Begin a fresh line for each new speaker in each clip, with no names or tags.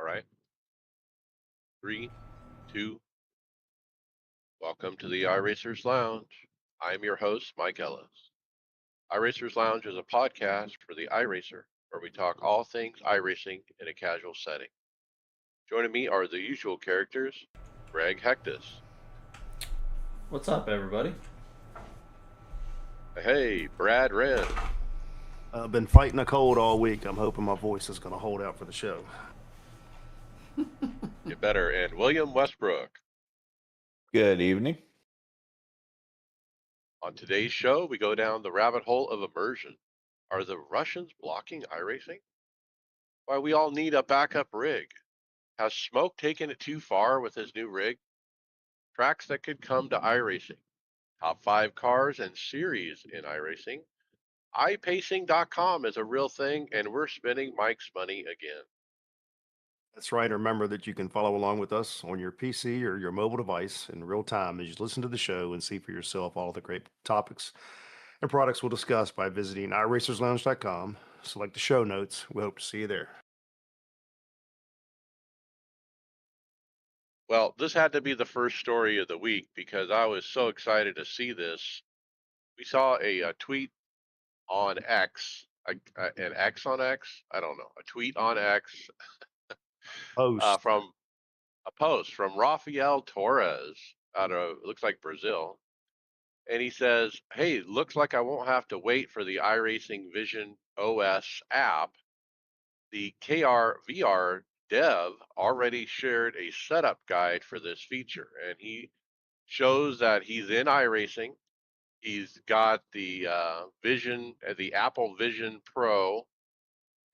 All right. Three, two. Welcome to the iRacers Lounge. I'm your host, Mike Ellis. iRacers Lounge is a podcast for the iRacer where we talk all things iRacing in a casual setting. Joining me are the usual characters, Greg Hectus.
What's up, everybody?
Hey, Brad Wren.
I've been fighting a cold all week. I'm hoping my voice is going to hold out for the show.
Get better. And William Westbrook.
Good evening.
On today's show, we go down the rabbit hole of immersion. Are the Russians blocking iRacing? Why we all need a backup rig. Has Smoke taken it too far with his new rig? Tracks that could come to iRacing. Top 5 cars and series in iRacing. iPacing.com is a real thing, and we're spending Mike's money again.
That's right. Remember that you can follow along with us on your PC or your mobile device in real time as you listen to the show and see for yourself all the great topics and products we'll discuss by visiting iRacersLounge.com. Select the show notes. We hope to see you there.
Well, this had to be the first story of the week because I was so excited to see this. We saw a tweet on X, an X on X, I don't know, a tweet on X
Post.
from a post from Rafael Torres out of, it looks like Brazil. And he says, hey, looks like I won't have to wait for the iRacing Vision OS app. The KR VR dev already shared a setup guide for this feature, and he shows that he's in iRacing. He's got the the Apple Vision Pro,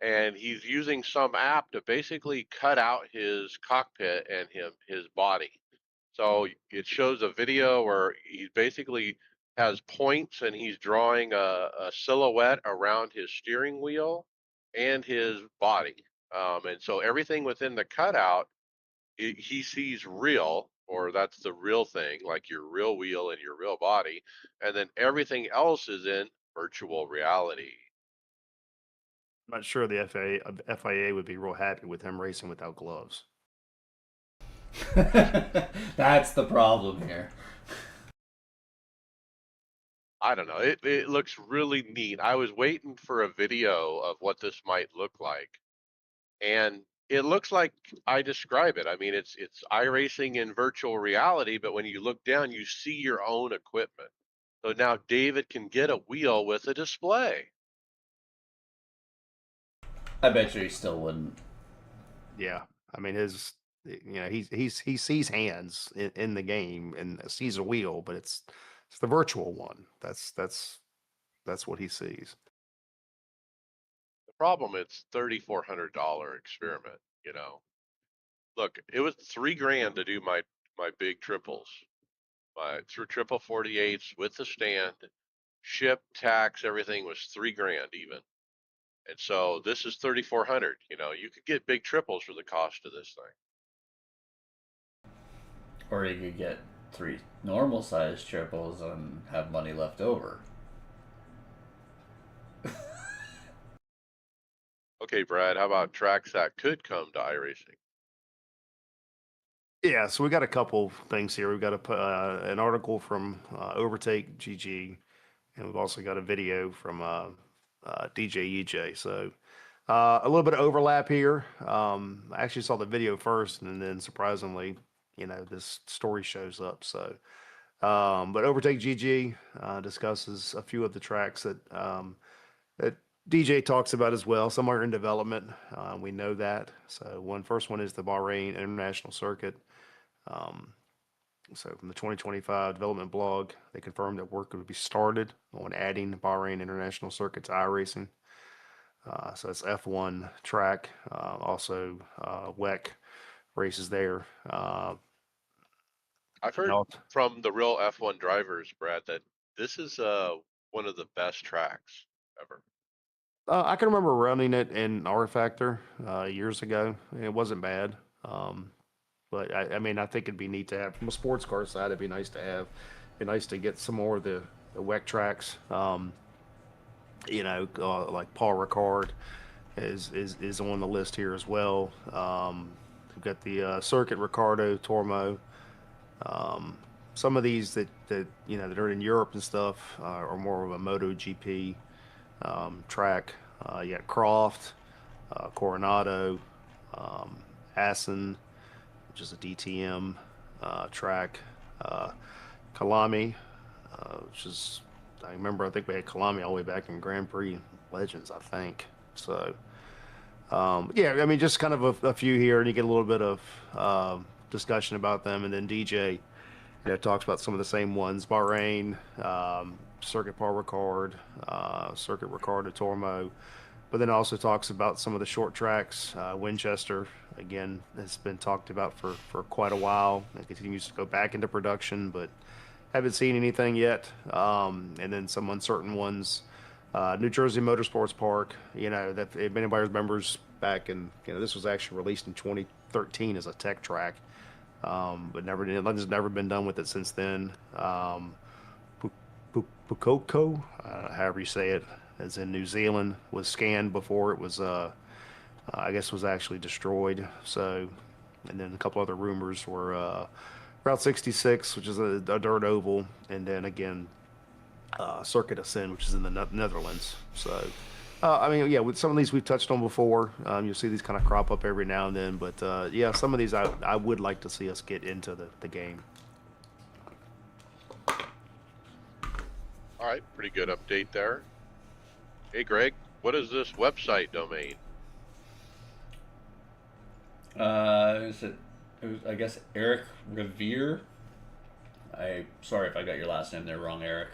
and he's using some app to basically cut out his cockpit and his body. So it shows a video where he basically has points and he's drawing a silhouette around his steering wheel and his body. And so everything within the cutout, he sees real, or that's the real thing, like your real wheel and your real body. And then everything else is in virtual reality.
I'm not sure the FIA would be real happy with him racing without gloves.
That's the problem here.
I don't know. It looks really neat. I was waiting for a video of what this might look like, and it looks like I describe it. I mean, it's iRacing in virtual reality, but when you look down, you see your own equipment. So now David can get a wheel with a display.
I bet you he still wouldn't.
Yeah, I mean he sees hands in the game and sees a wheel, but it's the virtual one. That's what he sees.
The problem, it's $3,400 experiment. Look, it was 3 grand to do my big triples, my through triple 48s with the stand, ship, tax, everything was 3 grand even. And so this is 3,400. You could get big triples for the cost of this thing.
Or you could get 3 normal sized triples and have money left over.
Okay, Brad, how about tracks that could come to iRacing?
Yeah, so we got a couple things here. We've got an article from Overtake GG, and we've also got a video from DJ EJ. So a little bit of overlap here. I actually saw the video first, and then surprisingly, this story shows up. So, but Overtake GG discusses a few of the tracks that DJ talks about as well. Some are in development. We know that. So first one is the Bahrain International Circuit. So from the 2025 development blog, they confirmed that work would be started on adding Bahrain International Circuit to iRacing. So it's F1 track, also WEC races there.
I've heard from the real F1 drivers, Brad, that this is one of the best tracks ever.
I can remember running it in R Factor years ago. It wasn't bad. But I mean, I think it'd be neat to have from a sports car side. It'd be nice to have. It'd be nice to get some more of the WEC tracks. Like Paul Ricard is on the list here as well. We've got the Circuit Ricardo Tormo. Some of these that that are in Europe and stuff are more of a MotoGP track. You got Croft, Coronado, Assen, which is a DTM track. Kalami, which is, I think we had Kalami all the way back in Grand Prix Legends, I think. So, yeah, I mean, just kind of a few here, and you get a little bit of discussion about them. And then DJ, talks about some of the same ones: Bahrain, Circuit Paul Ricard, Circuit Ricardo Tormo. But then also talks about some of the short tracks. Winchester, again, has been talked about for quite a while. It continues to go back into production, but haven't seen anything yet. And then some uncertain ones. New Jersey Motorsports Park, that if anybody remembers back in, this was actually released in 2013 as a tech track, but London's never been done with it since then. Pukoko, however you say it, as in New Zealand, was scanned before it was, I guess, was actually destroyed. So, and then a couple other rumors were Route 66, which is a dirt oval, and then again, Circuit Ascend, which is in the Netherlands. So, I mean, yeah, with some of these we've touched on before. You'll see these kind of crop up every now and then, but yeah, some of these I would like to see us get into the game.
All right, pretty good update there. Hey, Greg, what is this website domain?
It was, I guess, Eric Revere. Sorry if I got your last name there wrong, Eric.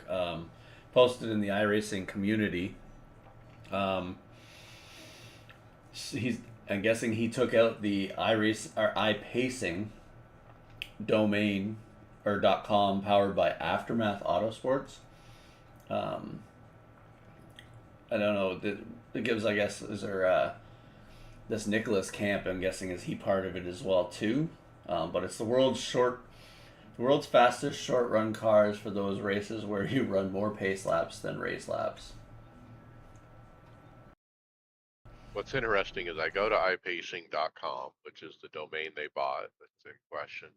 Posted in the iRacing community. I'm guessing he took out the iPacing domain or .com powered by Aftermath Autosports. I don't know. It gives, I guess, is there this Nicholas Camp? I'm guessing, is he part of it as well too? But it's the world's fastest short run cars for those races where you run more pace laps than race laps.
What's interesting is I go to iPacing.com, which is the domain they bought. That's in question.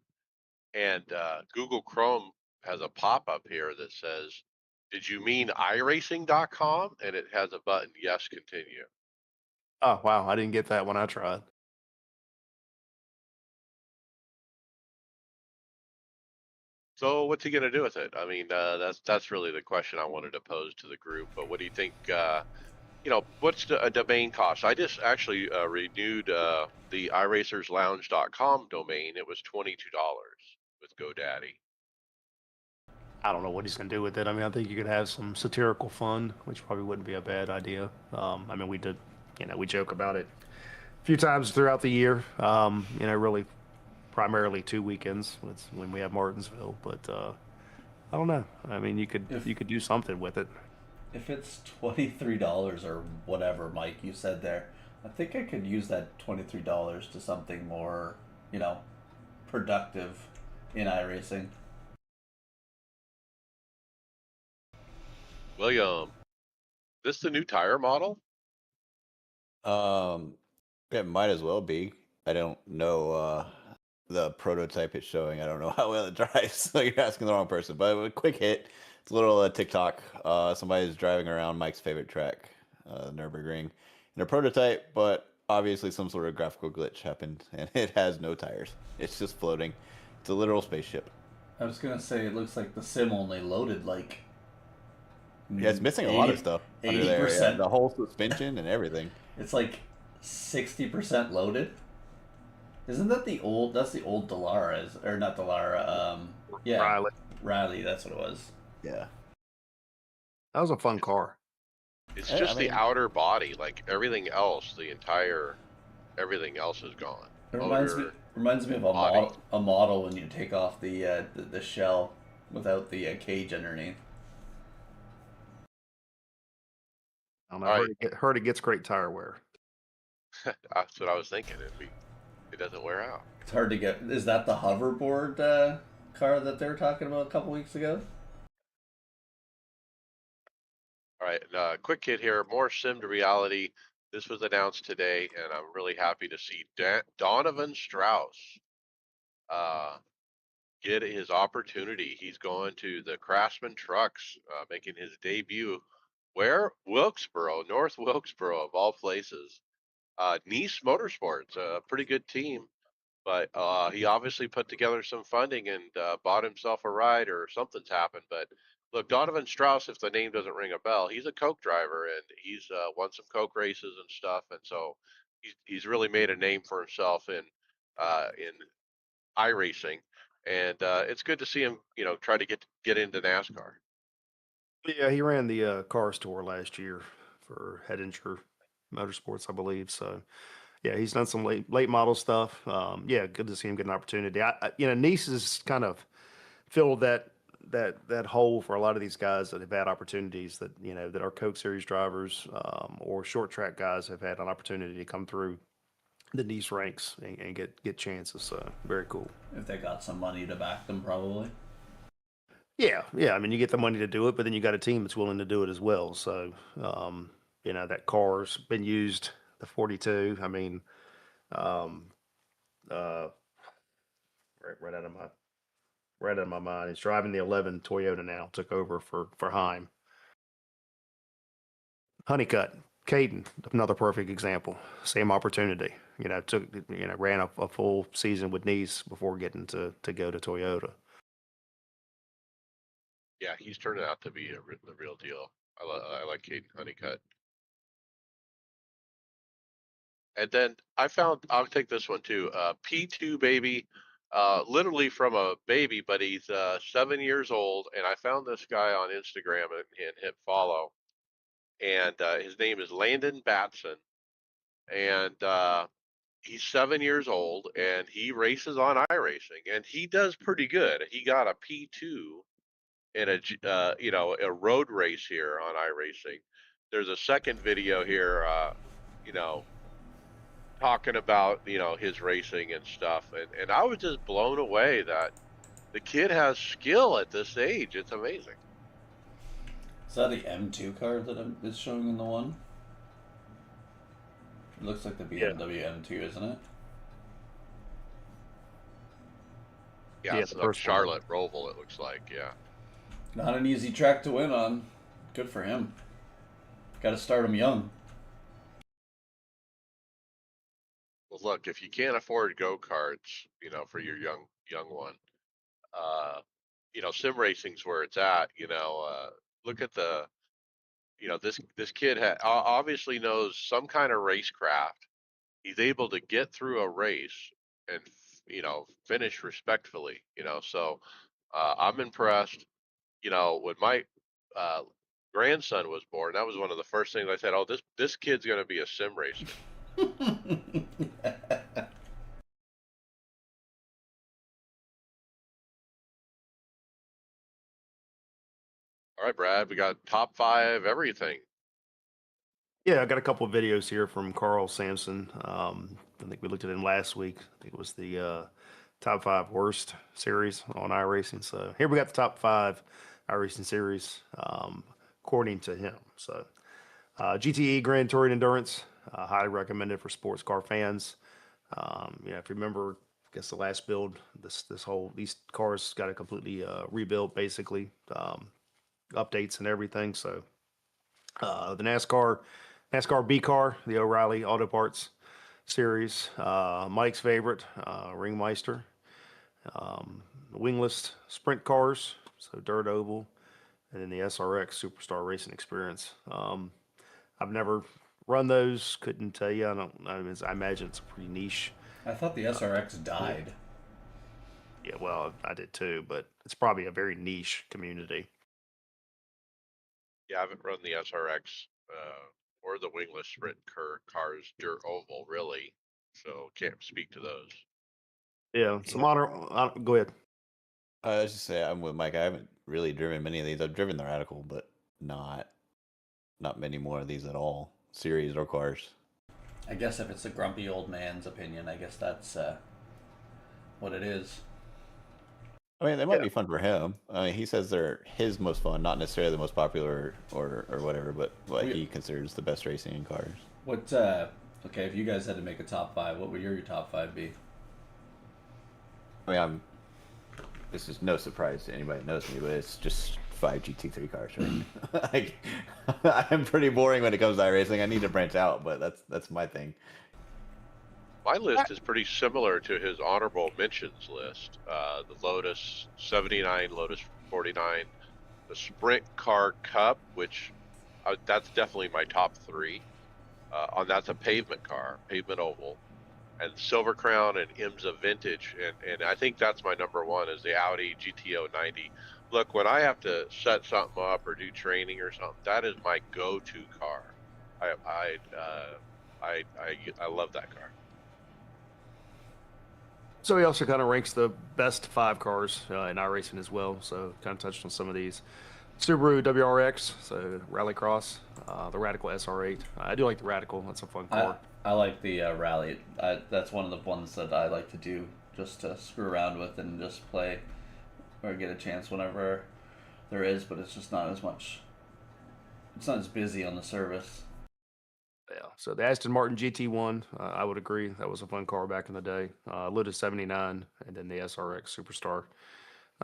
And Google Chrome has a pop-up here that says, "Did you mean iRacing.com?" And it has a button, "Yes, continue."
Oh, wow, I didn't get that when I tried.
So what's he going to do with it? I mean, that's really the question I wanted to pose to the group. But what do you think? What's a domain cost? I just actually renewed the iRacersLounge.com domain. It was $22 with GoDaddy.
I don't know what he's going to do with it. I mean, I think you could have some satirical fun, which probably wouldn't be a bad idea. I mean, we joke about it a few times throughout the year. Really primarily 2 weekends when we have Martinsville, but I don't know. I mean, you could do something with it.
If it's $23 or whatever, Mike, you said there, I think I could use that $23 to something more, productive in iRacing.
William, this the new tire model?
It might as well be. I don't know the prototype it's showing. I don't know how well it drives, so you're asking the wrong person. But a quick hit. It's a little TikTok. Somebody's driving around Mike's favorite track, Nürburgring, in a prototype, but obviously some sort of graphical glitch happened, and it has no tires. It's just floating. It's a literal spaceship.
I was gonna say it looks like the sim only loaded like.
Yeah, it's missing a lot of stuff under there.
80%.
Yeah, the whole suspension and everything.
It's like 60% loaded. Isn't that the old? That's the old Dallara, or not Dallara? Yeah, Riley. That's what it was.
Yeah,
that was a fun car.
It's just the outer body, like everything else. Everything else is gone.
It reminds me of a model when you take off the shell without the cage underneath.
I don't know. Heard it gets great tire wear.
That's what I was thinking. It doesn't wear out.
It's hard to get. Is that the hoverboard car that they were talking about a couple weeks ago?
All right, quick hit here. More sim to reality. this was announced today, and I'm really happy to see Donovan Strauss get his opportunity. He's going to the Craftsman Trucks, making his debut. Where? Wilkesboro, North Wilkesboro, of all places. Nice Motorsports, a pretty good team, but he obviously put together some funding and bought himself a ride, or something's happened. But look, Donovan Strauss, if the name doesn't ring a bell, he's a Coke driver, and he's won some Coke races and stuff, and so he's really made a name for himself in iRacing, and it's good to see him, try to get into NASCAR.
Yeah, he ran the Cars Tour last year for Hedinger Motorsports, I believe. So, yeah, he's done some late model stuff. Yeah, good to see him get an opportunity. Nice has kind of filled that hole for a lot of these guys that have had opportunities that are Coke Series drivers or short track guys have had an opportunity to come through the Nice ranks and get chances. So very cool.
If they got some money to back them, probably.
Yeah. I mean, you get the money to do it, but then you got a team that's willing to do it as well. So, that car's been used, the 42. I mean, um, uh, right out of my mind. He's driving the 11 Toyota now. Took over for Heim. Honeycutt, Caden, another perfect example. Same opportunity. Ran a full season with Nice before getting to go to Toyota.
Yeah, he's turning out to be the real deal. I like Caden Honeycutt. And then I'll take this one too. P2 baby, literally from a baby, but he's 7 years old. And I found this guy on Instagram and hit follow. And his name is Landon Batson. And he's 7 years old, and he races on iRacing, and he does pretty good. He got a P2 in a road race here on iRacing. There's a second video here, talking about his racing and stuff, and I was just blown away that the kid has skill at this age. It's amazing.
Is that the M2 car that is showing in the one? It looks like the BMW M2, isn't it?
Yeah,
Yeah,
it's
the first one.
Charlotte Roval, it looks like. Yeah.
Not an easy track to win on. Good for him. Got to start him young.
Well, look, if you can't afford go-karts, for your young one, sim racing's where it's at. Look at this kid obviously knows some kind of racecraft. He's able to get through a race and finish respectfully. So I'm impressed. When my uh, grandson was born, that was one of the first things I said. Oh, this kid's going to be a sim racer. All right, Brad, we got top 5 everything.
Yeah, I got a couple of videos here from Carl Sampson. I think we looked at him last week. I think it was the top 5 worst series on iRacing. So here we got the top 5 iRacing series according to him. So GTE Grand Touring Endurance, highly recommended for sports car fans. If you remember, I guess the last build, these cars got a completely rebuilt, basically, updates and everything. So the NASCAR B car, the O'Reilly Auto Parts series, Mike's favorite, Ringmeister, wingless sprint cars, so dirt oval, and then the SRX Superstar Racing Experience. I've never run those, couldn't tell you. I imagine it's pretty niche.
I thought the SRX died.
Yeah, well, I did too, but it's probably a very niche community.
Yeah, I haven't run the SRX or the wingless sprint cars dirt oval, really, so can't speak to those.
Yeah, some honor. Go ahead.
I was just say I'm with Mike. I haven't really driven many of these. I've driven the Radical, but not many more of these at all, series or cars.
I guess if it's a grumpy old man's opinion, I guess that's what it is.
I mean, they might be fun for him. I mean, he says they're his most fun, not necessarily the most popular or whatever, but what he considers the best racing in cars.
What? Okay, if you guys had to make a top five, what would your top five be?
I mean, this is no surprise to anybody that knows me, but it's just 5 GT3 cars, right? like, I'm pretty boring when it comes to iRacing. I need to branch out, but that's my thing.
My list is pretty similar to his honorable mentions list. The Lotus 79, Lotus 49, the Sprint Car Cup, which that's definitely my top three. That's a pavement car, pavement oval, and Silver Crown and IMSA Vintage, and I think that's my number one is the Audi GTO 90. Look, when I have to set something up or do training or something, that is my go-to car. I love that car.
So he also kind of ranks the best 5 cars in iRacing as well. So kind of touched on some of these. Subaru WRX, so Rallycross, the Radical SR8. I do like the Radical. That's a fun car.
I like the Rally. That's one of the ones that I like to do just to screw around with and just play or get a chance whenever there is, but it's just not as much. It's not as busy on the service.
Yeah. So the Aston Martin GT1, I would agree. That was a fun car back in the day. Lotus 79, and then the SRX Superstar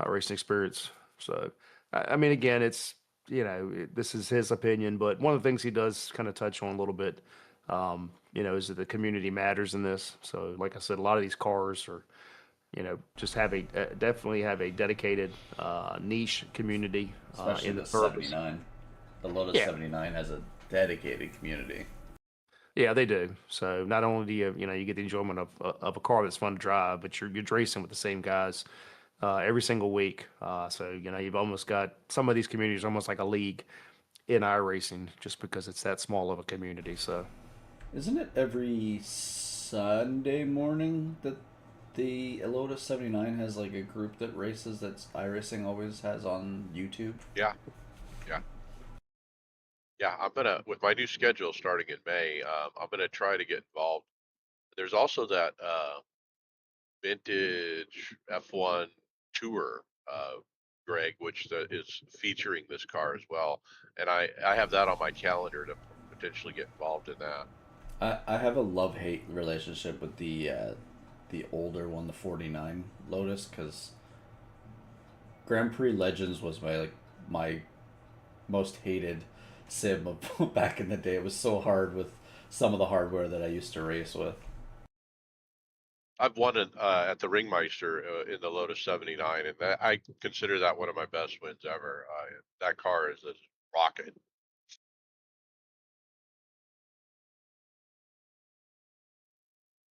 racing experience. So, I mean, again, it's, this is his opinion, but one of the things he does kind of touch on a little bit, is that the community matters in this. So, like I said, a lot of these cars are, just have definitely have a dedicated niche community
Especially
in
the
the purpose.
79. The Lotus 79 has a dedicated community.
Yeah, they do. So not only do you get the enjoyment of a car that's fun to drive, but you're racing with the same guys every single week. So you've almost got some of these communities are almost like a league in iRacing just because it's that small of a community. So
Isn't it every Sunday morning that the Lotus 79 has like a group that races that iRacing always has on YouTube?
Yeah, yeah. Yeah, I'm gonna with my new schedule starting in May. I'm gonna try to get involved. There's also that vintage F1 tour, Greg, which is featuring this car as well, and I have that on my calendar to potentially get involved in that.
I have a love hate relationship with the older one, the 49 Lotus, because Grand Prix Legends was my most hated sim of back in the day. It was so hard with some of the hardware that I used to race with.
I've won at the Ringmeister in the Lotus 79, and I consider that one of my best wins ever. That car is a rocket.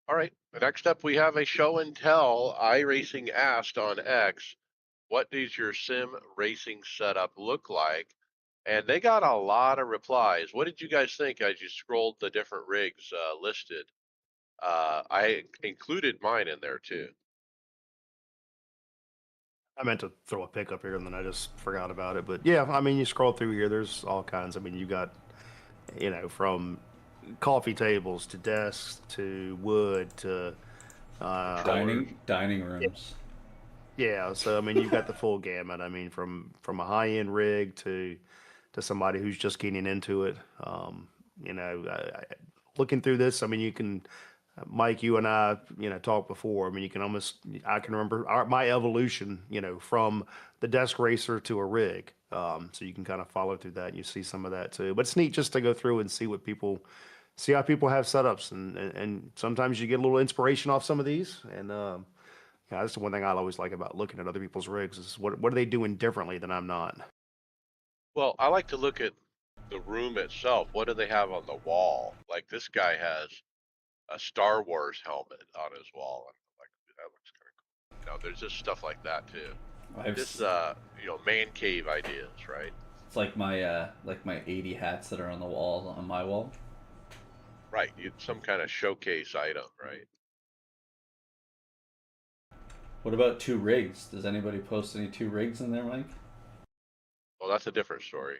All right, next up we have a show and tell. iRacing asked on X, what does your sim racing setup look like? And they got a lot of replies. What did you guys think as you scrolled the different rigs listed? I included mine in there too.
I meant to throw a pick up here and then I just forgot about it. But yeah, I mean, you scroll through here, there's all kinds. I mean, you got, from coffee tables to desks to wood to
Dining rooms.
yeah. So I mean, you've got the full gamut. I mean, from a high end rig to somebody who's just getting into it. Looking through this, I mean, you can. Mike, you and I, talked before. I mean, I can remember my evolution, from the desk racer to a rig. So you can kind of follow through that. You see some of that too. But it's neat just to go through and see how people have setups, and sometimes you get a little inspiration off some of these. And that's the one thing I always like about looking at other people's rigs is what are they doing differently than I'm not.
Well, I like to look at the room itself. What do they have on the wall? Like this guy has a Star Wars helmet on his wall. And I'm like, that looks kind of cool. There's just stuff like that too. This, man cave ideas, right?
It's like my 80 hats that are on the wall on my wall.
Right. Some kind of showcase item, right?
What about two rigs? Does anybody post any two rigs in there, Mike?
Well, that's a different story.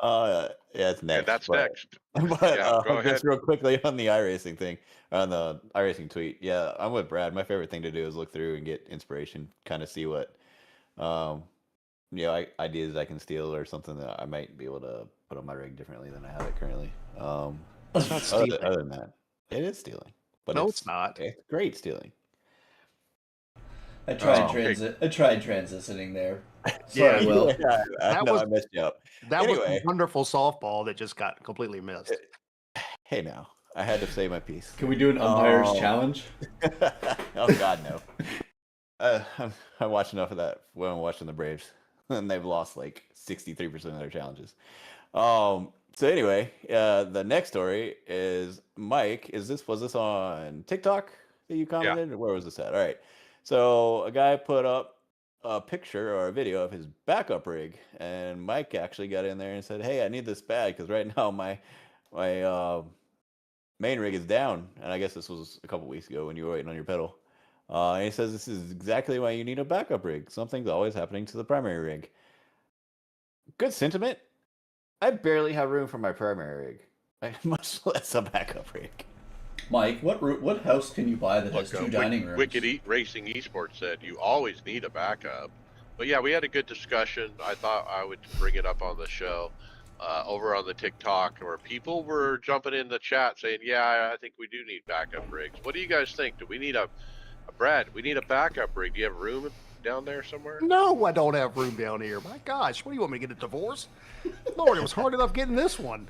Yeah, it's next.
And that's
but,
next.
But
Yeah, go ahead.
just real quickly on the iRacing thing, on the iRacing tweet. Yeah, I'm with Brad. My favorite thing to do is look through and get inspiration, kind of see what, ideas I can steal or something that I might be able to put on my rig differently than I have it currently.
It's not stealing.
Other than that, it is stealing, but
No, it's not.
It's great stealing.
I tried
Okay.
transitioning there.
Yeah,
Sorry, Will.
Yeah, I
That
know
was-
I messed you up.
That was
Anyway.
a wonderful softball that just got completely missed.
Hey, now I had to say my piece.
Can we do an umpire's challenge?
Oh God, no. I watched enough of that when I'm watching the Braves, and they've lost like 63% of their challenges. So anyway, the next story is Mike. Was this on TikTok that you commented, or where was this at? All right. So a guy put up a picture or a video of his backup rig, and Mike actually got in there and said, "Hey, I need this bad because right now my main rig is down." And I guess this was a couple weeks ago when you were waiting on your pedal. And he says this is exactly why you need a backup rig. Something's always happening to the primary rig. Good sentiment. I barely have room for my primary rig, much less a backup rig.
Mike, what house can you buy that has two dining rooms?
Wicked Racing Esports said you always need a backup. But yeah, we had a good discussion. I thought I would bring it up on the show over on the TikTok, where people were jumping in the chat saying, yeah, I think we do need backup rigs. What do you guys think? Do we need a Brad, we need a backup rig. Do you have room down there somewhere?
No, I don't have room down here. My gosh, what do you want me to get a divorce? Lord, it was hard enough getting this one.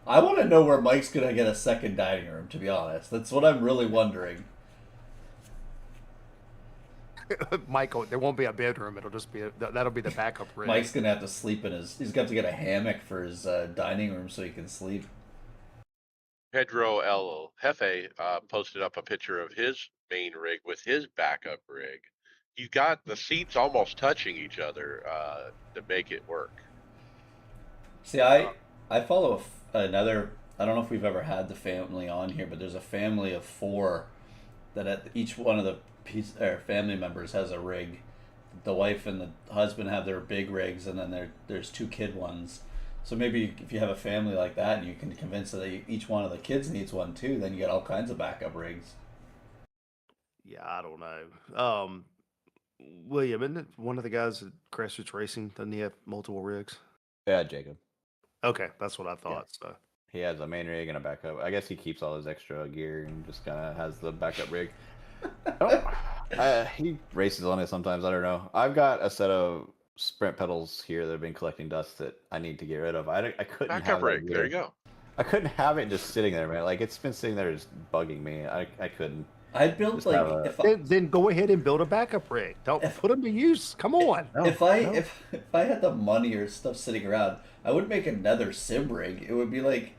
I want to know where Mike's going to get a second dining room, to be honest. That's what I'm really wondering.
Michael, there won't be a bedroom. It'll just be that'll be the backup rig.
Mike's going to have to sleep in he's got to get a hammock for his dining room so he can sleep.
Pedro El Jefe posted up a picture of his main rig with his backup rig. He's got the seats almost touching each other to make it work.
See, I follow another. I don't know if we've ever had the family on here, but there's a family of 4 that each one of the family members has a rig. The wife and the husband have their big rigs, and then there's 2 kid ones. So maybe if you have a family like that and you can convince that each one of the kids needs one too, then you get all kinds of backup rigs.
Yeah, I don't know. William, isn't it one of the guys at Grassroots Racing? Doesn't he have multiple rigs?
Yeah, Jacob.
Okay, that's what I thought. So
he has a main rig and a backup. I guess he keeps all his extra gear and just kind of has the backup rig. He races on it sometimes. I don't know. I've got a set of sprint pedals here that have been collecting dust that I need to get rid of. I couldn't
Backup
have
rig. There you go.
I couldn't have it just sitting there, man. Like it's been sitting there just bugging me. I couldn't.
I'd build
then go ahead and build a backup rig. Don't put them to use. Come on.
If I had the money or stuff sitting around, I would make another sim rig. It would be like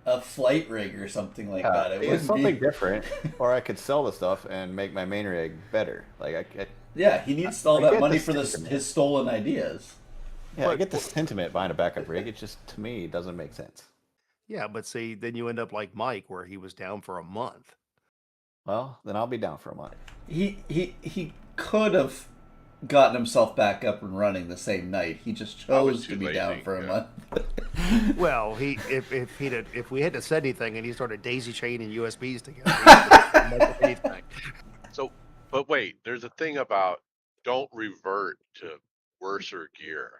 a flight rig or something like that.
It's something different, or I could sell the stuff and make my main rig better. Like
yeah, he needs all that money for his stolen ideas.
Yeah, I get the sentiment behind a backup rig. It just, to me, doesn't make sense.
Yeah, but see, then you end up like Mike, where he was down for a month.
Well, then I'll be down for a month.
He could have gotten himself back up and running the same night. He just chose to be down for a month.
Well, if we hadn't said anything and he started daisy chaining USBs together, anything.
So, but wait, there's a thing about don't revert to worser gear.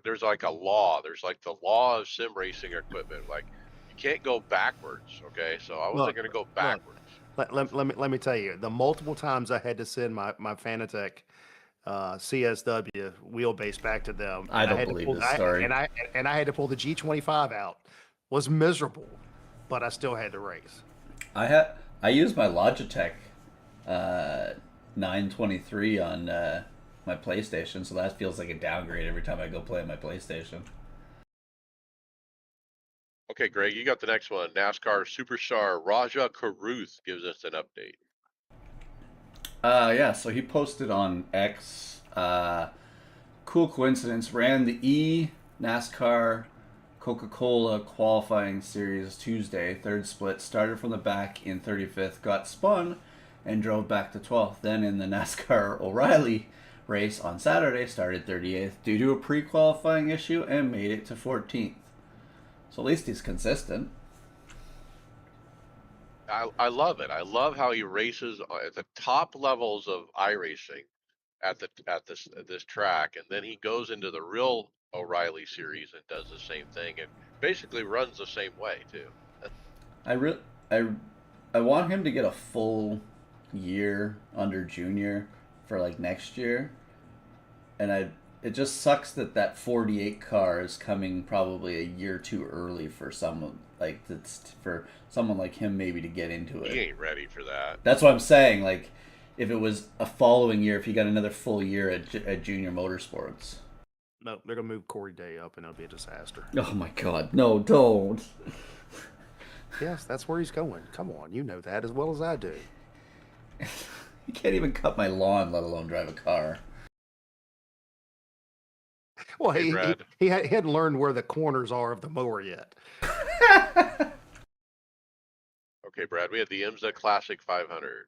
There's like a law. There's like the law of sim racing equipment. Like you can't go backwards. Okay, so I wasn't going to go backwards.
Let me tell you, the multiple times I had to send my Fanatec CSW wheelbase back to them.
I don't believe this story.
And I had to pull the G25 out. Was miserable, but I still had to race.
I used my Logitech 923 on my PlayStation, so that feels like a downgrade every time I go play on my PlayStation.
Okay, Greg, you got the next one. NASCAR superstar Raja Karuth gives us an update.
Yeah, so he posted on X. Cool coincidence. Ran the NASCAR Coca-Cola qualifying series Tuesday. 3rd split. Started from the back in 35th. Got spun and drove back to 12th. Then in the NASCAR O'Reilly race on Saturday, started 38th due to a pre-qualifying issue and made it to 14th. So at least he's consistent.
I love it. I love how he races at the top levels of iRacing at this track, and then he goes into the real O'Reilly series and does the same thing and basically runs the same way too.
I re- I I want him to get a full year under junior for like next year, and it just sucks that that 48 car is coming probably a year too early for someone like that's for someone like him maybe to get into
He
it.
ain't ready for that.
That's what I'm saying. Like, if it was a following year, if he got another full year at Junior Motorsports.
No, they're gonna move Corey Day up, and it'll be a disaster.
Oh my God! No, don't.
Yes, that's where he's going. Come on, you know that as well as I do.
You can't even cut my lawn, let alone drive a car.
Well,
Hey,
he
Brad.
he hadn't learned where the corners are of the mower yet.
Okay, Brad, we had the IMSA Classic 500.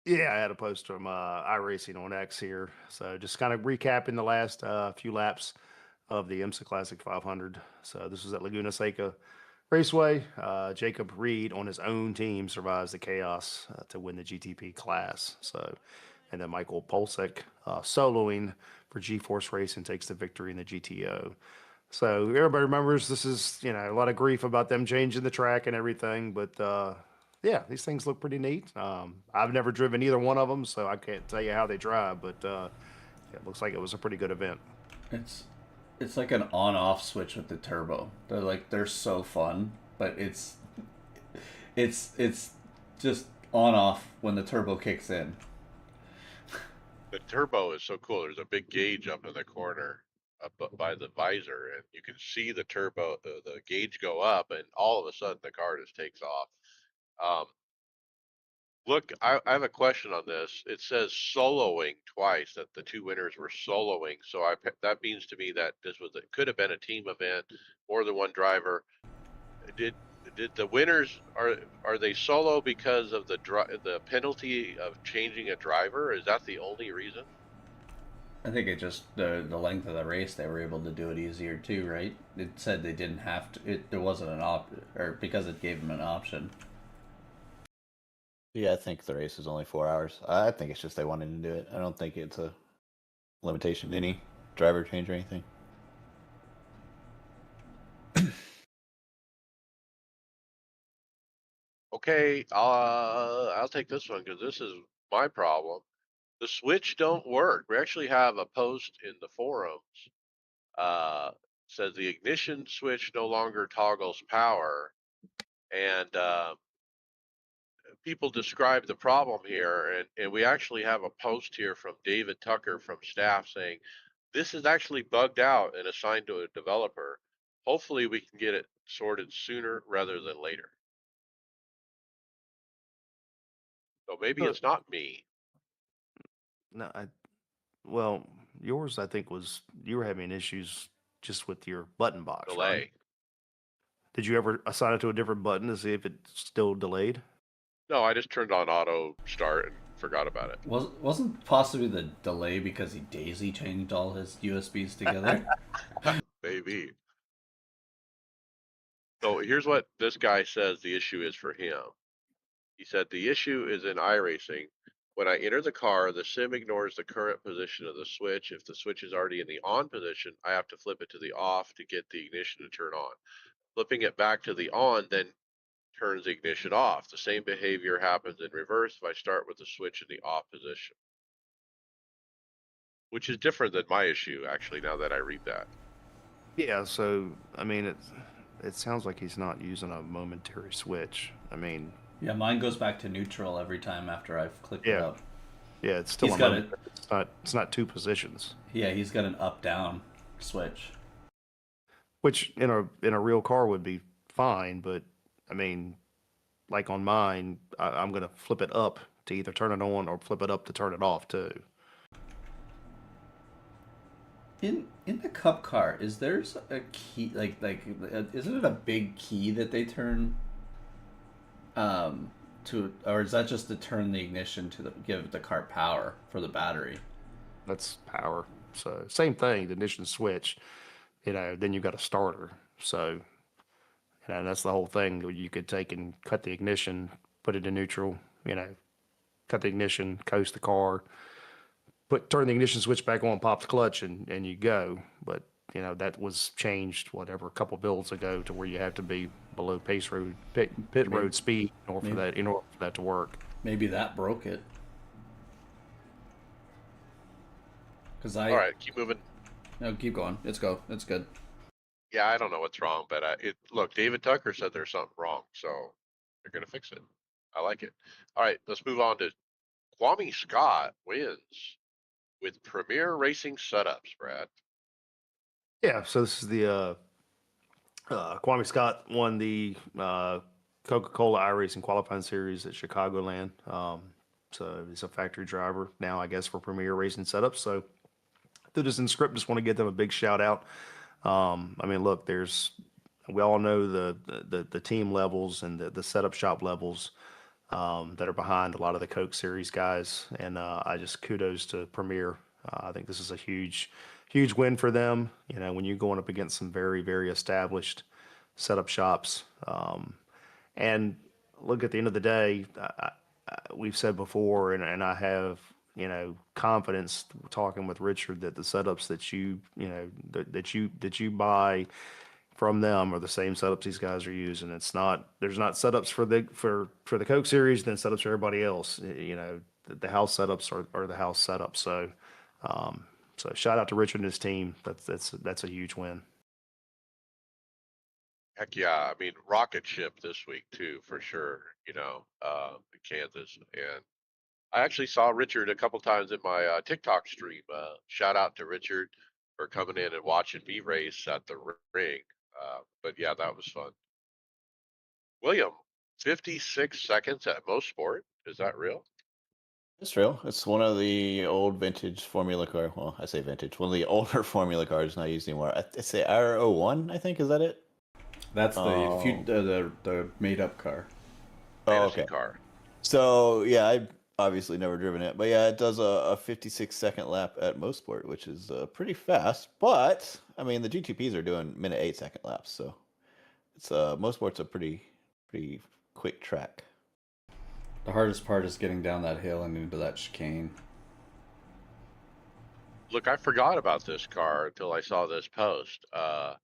Yeah, I had a post from iRacing on X here. So just kind of recapping the last few laps of the IMSA Classic 500. So this was at Laguna Seca Raceway. Jacob Reed on his own team survives the chaos to win the GTP class. So, and then Michael Polsek soloing for G-Force Racing takes the victory in the GTO. So everybody remembers this is, you know, a lot of grief about them changing the track and everything, but yeah, these things look pretty neat. I've never driven either one of them, so I can't tell you how they drive, but yeah, it looks like it was a pretty good event.
It's it's like an on-off switch with the turbo. They're so fun, but it's just on-off when the turbo kicks in.
The turbo is so cool. There's a big gauge up in the corner up by the visor, and you can see the turbo, the gauge go up, and all of a sudden the car just takes off. Um, Look, I have a question on this. It says soloing twice, that the two winners were soloing. So that means to me that this was it could have been a team event, more than one driver. Did did the winners are they solo because of the penalty of changing a driver? Is that the only reason?
I think it just the length of the race they were able to do it easier too, right? It said they didn't have to. There wasn't an or because it gave them an option.
Yeah, I think the race is only 4 hours. I think it's just they wanted to do it. I don't think it's a limitation to any driver change or anything.
Okay, I'll take this one because this is my problem. The switch don't work. We actually have a post in the forums. Says the ignition switch no longer toggles power, and people describe the problem here, and we actually have a post here from David Tucker from staff saying this is actually bugged out and assigned to a developer. Hopefully, we can get it sorted sooner rather than later. So maybe
So,
it's not me.
no, well, yours I think was you were having issues just with your button box, right?
Delay.
Did you ever assign it to a different button to see if it's still delayed?
No, I just turned on auto start and forgot about it.
Wasn't possibly the delay because he daisy chained all his USBs together?
Maybe. So here's what this guy says the issue is for him. He said the issue is in iRacing. When I enter the car, the sim ignores the current position of the switch. If the switch is already in the on position, I have to flip it to the off to get the ignition to turn on. Flipping it back to the on then turns the ignition off. The same behavior happens in reverse if I start with the switch in the off position, which is different than my issue, actually, now that I read that.
Yeah, so I mean it sounds like he's not using a momentary switch. I mean,
Yeah, mine goes back to neutral every time after I've clicked it
yeah.
up.
Yeah, it's still
He's
a
got
moment. It's not two positions.
Yeah, he's got an up-down switch.
Which in a real car would be fine, but I mean, like on mine, I'm gonna flip it up to either turn it on or flip it up to turn it off too.
In the cup car, is there a key isn't it a big key that they turn to, or is that just to turn the ignition to give the car power for the battery?
That's power. So same thing, the ignition switch. Then you've got a starter. So that's the whole thing. You could take and cut the ignition, put it in neutral. Cut the ignition, coast the car, turn the ignition switch back on, pop the clutch, and you go. But that was changed whatever a couple builds ago to where you have to be below pit
Maybe,
road speed
maybe,
in order for that to work.
maybe that broke it. Because
All right, keep moving.
no, keep going. It's It's good.
Yeah, I don't know what's wrong, but look, David Tucker said there's something wrong, so they're gonna fix it. I like it. All right, let's move on to Kwame Scott wins with Premier Racing Setups, Brad.
Yeah, so this is the Kwame Scott won the Coca-Cola iRacing qualifying series at Chicagoland. So he's a factory driver now, I guess, for Premier Racing Setups. So through this in script, just want to give them a big shout out. I mean, look, we all know the team levels and the setup shop levels that are behind a lot of the Coke Series guys, and I just kudos to Premier. I think this is a huge win for them. When you're going up against some very established setup shops, and look, at the end of the day, we've said before, and I have confidence talking with Richard that the setups that you buy from them are the same setups these guys are using. There's not setups for the Coke series, then setups for everybody else. The house setups are the house setups. So shout out to Richard and his team. That's a huge win.
Heck yeah, I mean rocket ship this week too, for sure. In Kansas, and I actually saw Richard a couple times in my TikTok stream. Shout out to Richard for coming in and watching me race at the ring. But yeah, that was fun. William, 56 seconds at most sport. Is that real?
It's real. It's one of the old vintage Formula car. Well, I say vintage. One of the older Formula cars not used anymore. I say R01, I think. Is that it?
That's
Oh.
the made up car.
Oh,
Fantasy
okay.
car.
So, yeah, I've obviously never driven it. But yeah, it does a 56-second lap at Mosport, which is pretty fast. But, I mean, the GTPs are doing minute 8-second laps. So, it's Mosport's a pretty quick track.
The hardest part is getting down that hill and into that chicane.
Look, I forgot about this car until I saw this post. Yeah,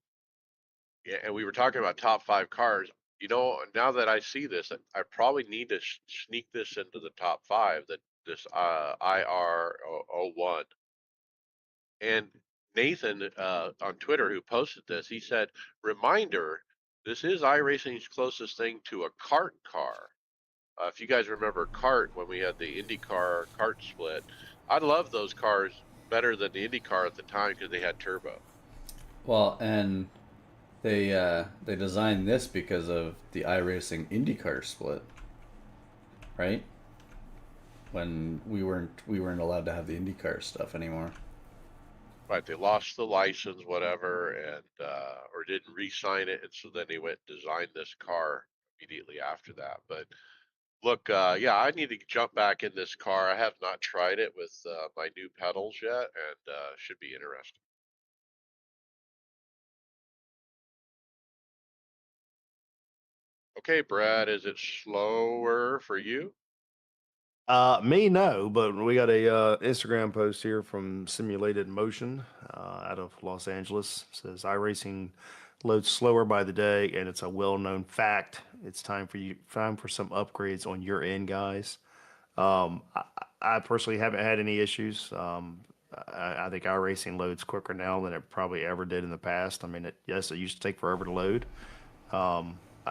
and we were talking about top 5 cars. Now that I see this, I probably need to sneak this into the top 5. That this IR01. And Nathan on Twitter, who posted this, he said, "Reminder: this is iRacing's closest thing to a kart car." If you guys remember kart when we had the IndyCar kart split, I love those cars better than the IndyCar at the time because they had turbo.
Well, and they designed this because of the iRacing IndyCar split, right? When we weren't allowed to have the IndyCar stuff anymore.
Right, they lost the license, whatever, and or didn't re-sign it, and so then they went and designed this car immediately after that. But look, yeah, I need to jump back in this car. I have not tried it with my new pedals yet, and should be interesting. Okay, Brad, is it slower for you?
Me, no, but we got a Instagram post here from Simulated Motion out of Los Angeles. It says iRacing loads slower by the day, and it's a well-known fact. It's time for some upgrades on your end, guys. I personally haven't had any issues. I think iRacing loads quicker now than it probably ever did in the past. I mean, yes, it used to take forever to load.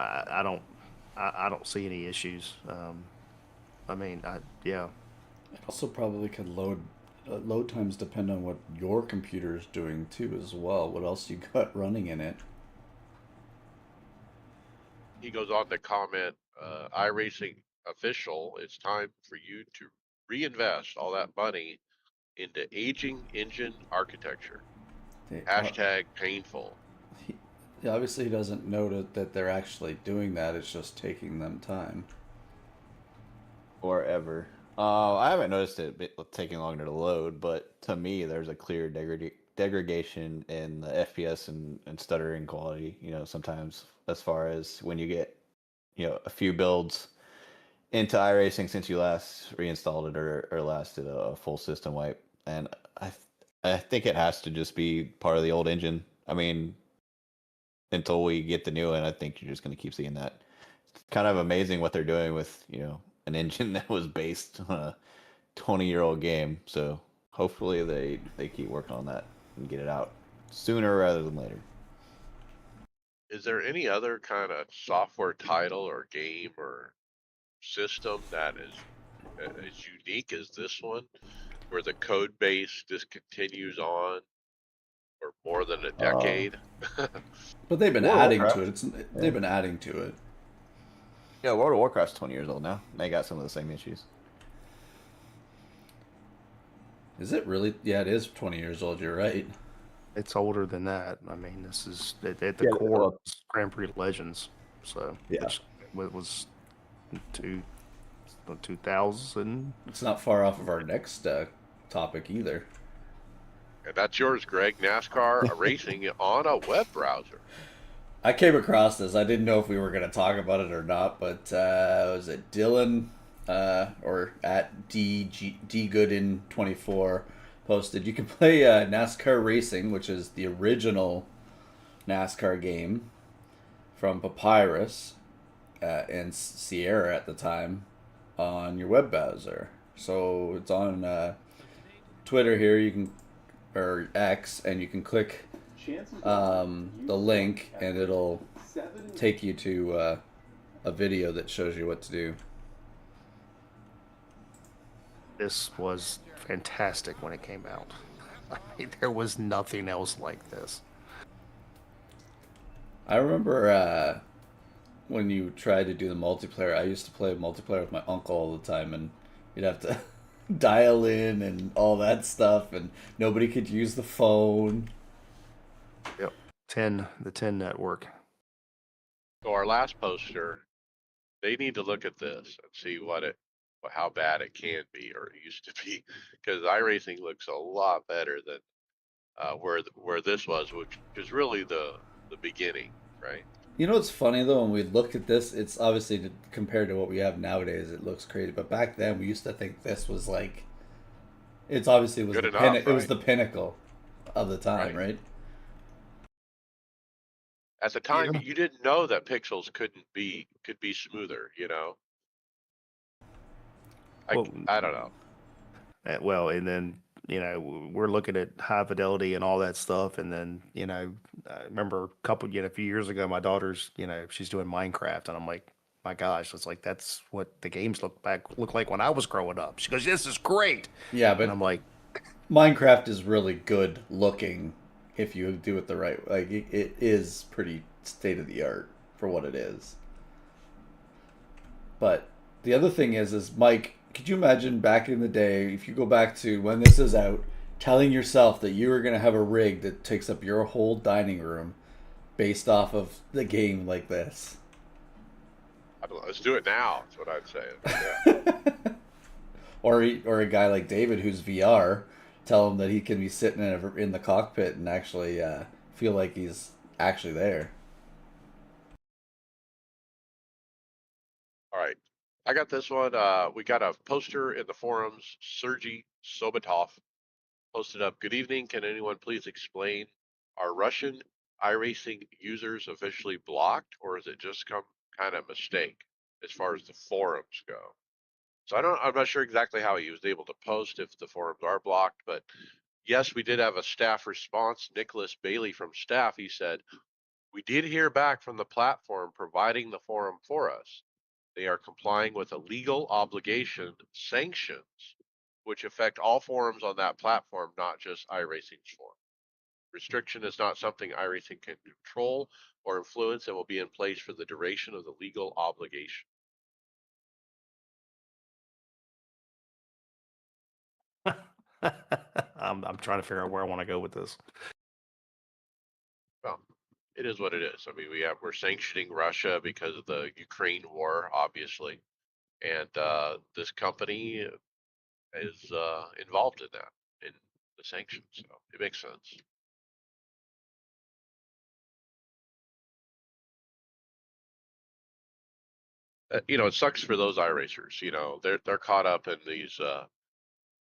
I don't I don't see any issues. I mean, yeah.
It also probably could load times depend on what your computer is doing too as well. What else you got running in it?
He goes on to comment, iRacing official, it's time for you to reinvest all that money into aging engine architecture.
They,
Hashtag painful.
obviously he doesn't know that they're actually doing that. It's just taking them time.
Forever. I haven't noticed it taking longer to load, but to me, there's a clear degradation in the FPS and stuttering quality. Sometimes as far as when you get, a few builds into iRacing since you last reinstalled it or last did a full system wipe. And I think it has to just be part of the old engine. I mean, until we get the new one, I think you're just going to keep seeing that. It's kind of amazing what they're doing with, an engine that was based on a 20-year-old game. So hopefully they keep working on that and get it out sooner rather than later.
Is there any other kind of software title or game or system that is as unique as this one, where the code base just continues on for more than a
Uh,
decade?
but they've been
World of
adding to
Warcraft.
it.
Yeah.
They've been adding to it.
Yeah, World of Warcraft's 20 years old now. They got some of the same issues.
Is it really? Yeah, it is 20 years old. You're right.
It's older than that. I mean, this is at the
Yeah,
core
well,
it's Grand Prix Legends. So,
yeah.
which was two, 2000.
It's not far off of our next topic either.
And that's yours, Greg. NASCAR racing on a web browser.
I came across this. I didn't know if we were going to talk about it or not, but was it Dylan or at DGooden24 posted? You can play NASCAR Racing, which is the original NASCAR game from Papyrus and Sierra at the time on your web browser. So it's on Twitter here. You can or X, and you can click the link, and it'll take you to a video that shows you what to do.
This was fantastic when it came out. I mean, there was nothing else like this.
I remember when you tried to do the multiplayer. I used to play multiplayer with my uncle all the time, and you'd have to dial in and all that stuff, and nobody could use the phone.
Yep. The 10 network.
So our last poster, they need to look at this and see how bad it can be or it used to be, because iRacing looks a lot better than where this was, which is really the beginning, right?
You know what's funny though? When we look at this, it's obviously compared to what we have nowadays, it looks crazy. But back then, we used to think this was like, it's obviously was
Good
the
enough,
it was
right?
the pinnacle of the time,
Right.
right?
At the time,
Yeah.
you didn't know that pixels could be smoother,
Well,
I don't know.
well, and then we're looking at high fidelity and all that stuff, and then I remember a few years ago, my daughter's she's doing Minecraft, and I'm like, my gosh, it's like that's what the games look like when I was growing up. She goes, this is great,
Yeah,
and
but
I'm like,
Minecraft is really good looking if you do it the right way. Like it is pretty state of the art for what it is. But the other thing is Mike, could you imagine back in the day if you go back to when this is out, telling yourself that you were going to have a rig that takes up your whole dining room based off of the game like this?
I don't know. Let's do it now. That's what I'd say. Yeah.
or a guy like David who's VR, tell him that he can be sitting in the cockpit and actually feel like he's actually there.
All right. I got this one. We got a poster in the forums. Sergey Sobatov posted up. Good evening. Can anyone please explain, are Russian iRacing users officially blocked, or is it just some kind of mistake as far as the forums go? So I'm not sure exactly how he was able to post if the forums are blocked, but yes, we did have a staff response. Nicholas Bailey from staff, he said, we did hear back from the platform providing the forum for us. They are complying with a legal obligation, sanctions, which affect all forums on that platform, not just iRacing's forum. Restriction is not something iRacing can control or influence and will be in place for the duration of the legal obligation.
I'm trying to figure out where I want to go with this.
Well, it is what it is. I mean, we're sanctioning Russia because of the Ukraine war, obviously, and this company is involved in that, in the sanctions. So it makes sense. It sucks for those iRacers. They're caught up in these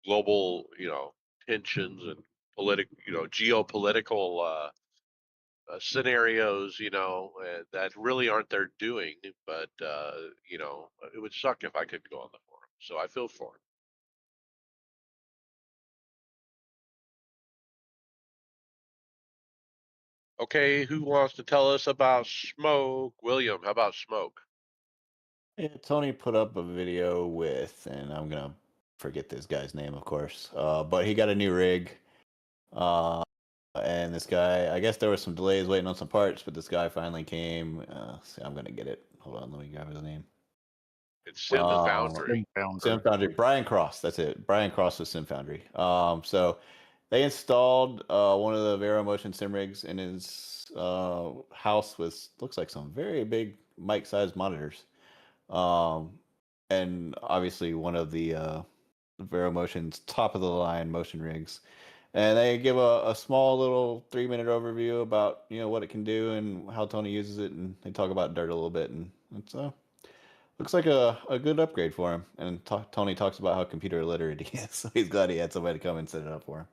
global, tensions and geopolitical scenarios, that really aren't their doing. But it would suck if I couldn't go on the forum. So I feel for him. Okay, who wants to tell us about smoke? William, how about smoke?
Yeah, Tony put up a video with, and I'm gonna forget this guy's name, of course. But he got a new rig. And this guy, I guess there were some delays waiting on some parts, but this guy finally came. I'm gonna get it. Hold on, let me grab his name.
It's Sim Foundry.
Sim Foundry. Brian Cross. That's it. Brian Cross with Sim Foundry. So they installed one of the Vero Motion sim rigs in his house with looks like some very big mic-sized monitors, and obviously one of the Vero Motion's top of the line motion rigs. And they give a small little 3-minute overview about what it can do and how Tony uses it, and they talk about dirt a little bit, and it's looks like a good upgrade for him. And Tony talks about how computer illiterate he is, so he's glad he had somebody to come and set it up for him.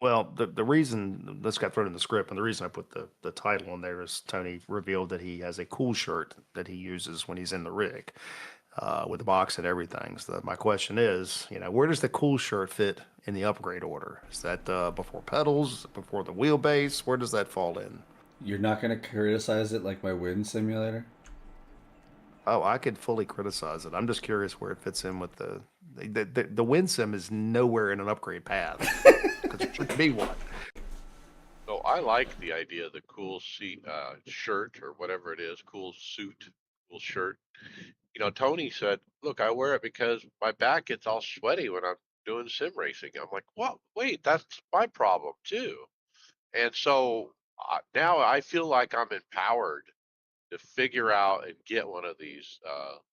Well, the reason this got thrown in the script, and the reason I put the title on there is Tony revealed that he has a cool shirt that he uses when he's in the rig, with the box and everything. So my question is, where does the cool shirt fit in the upgrade order? Is that before pedals, before the wheelbase? Where does that fall in?
You're not going to criticize it like my wind simulator?
Oh, I could fully criticize it. I'm just curious where it fits in with the wind sim is nowhere in an upgrade path because it should be one.
So I like the idea of the cool shirt or whatever it is, cool suit, cool shirt. Tony said, "Look, I wear it because my back gets all sweaty when I'm doing sim racing." I'm like, "What? Wait, that's my problem too." And so now I feel like I'm empowered to figure out and get one of these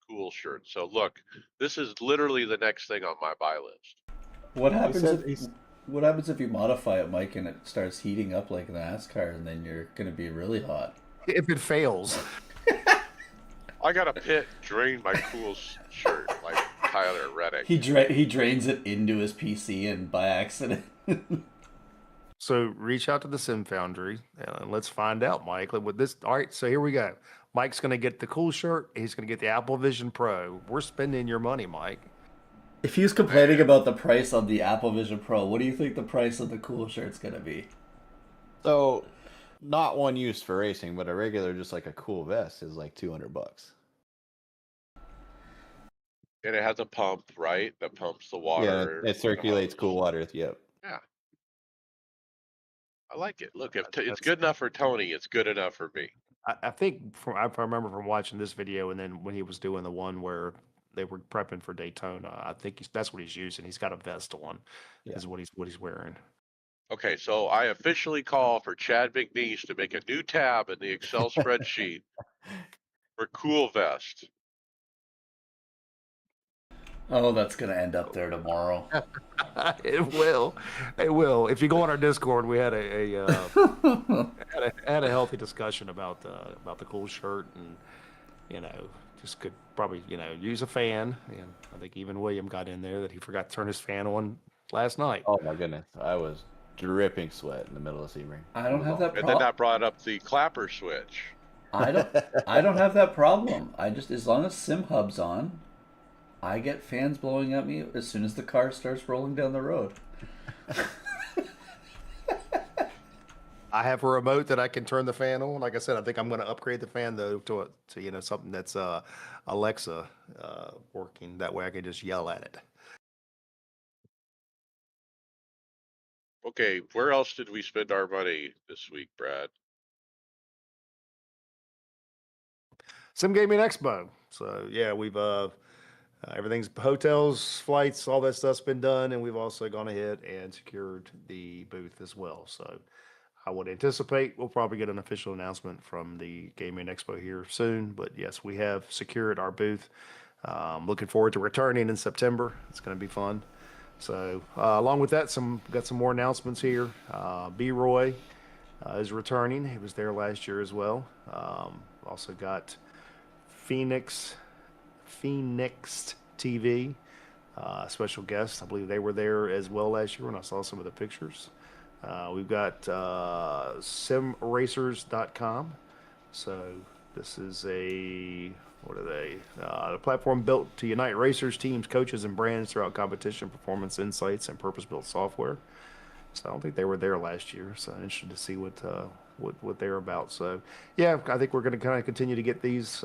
cool shirts. So look, this is literally the next thing on my buy list.
What happens if you modify it, Mike, and it starts heating up like NASCAR, and then you're going to be really hot?
If it fails.
I got a pit drain my cool shirt like Tyler Reddick.
He drains it into his PC and by accident.
So reach out to the Sim Foundry and let's find out, Mike. With this, all right. So here we go. Mike's going to get the cool shirt. He's going to get the Apple Vision Pro. We're spending your money, Mike.
If he's complaining about the price on the Apple Vision Pro, what do you think the price of the cool shirt's going to be?
So, not one used for racing, but a regular, just like a cool vest, is like $200.
And it has a pump, right? That pumps the water.
Yeah, it circulates cool water. Yep.
Yeah. I like it. Look, if it's good enough for Tony, it's good enough for me.
I think I remember from watching this video, and then when he was doing the one where they were prepping for Daytona, I think that's what he's using. He's got a vest on, is what he's wearing.
Okay, so I officially call for Chad McNeese to make a new tab in the Excel spreadsheet for cool vest.
Oh, that's going to end up there tomorrow.
It will. It will. If you go on our Discord, we had had a healthy discussion about the cool shirt, and just could probably use a fan. And I think even William got in there that he forgot to turn his fan on last night.
Oh my goodness, I was dripping sweat in the middle of Sebring.
I don't have that problem.
And then that brought up the clapper switch.
I don't have that problem. As long as SimHub's on, I get fans blowing at me as soon as the car starts rolling down the road.
I have a remote that I can turn the fan on. Like I said, I think I'm going to upgrade the fan though to something that's Alexa working. That way I can just yell at it.
Okay, where else did we spend our money this week, Brad?
Sim Gaming Expo. So yeah, we've everything's hotels, flights, all that stuff's been done, and we've also gone ahead and secured the booth as well. So I would anticipate we'll probably get an official announcement from the Gaming Expo here soon. But yes, we have secured our booth. Looking forward to returning in September. It's going to be fun. So along with that, got some more announcements here. B-Roy is returning. He was there last year as well. Also got Phoenix TV special guests. I believe they were there as well last year when I saw some of the pictures. We've got simracers.com. So this is what are they? A platform built to unite racers, teams, coaches, and brands throughout competition, performance insights, and purpose-built software. So I don't think they were there last year. So I'm interested to see what they're about. So yeah, I think we're going to kind of continue to get these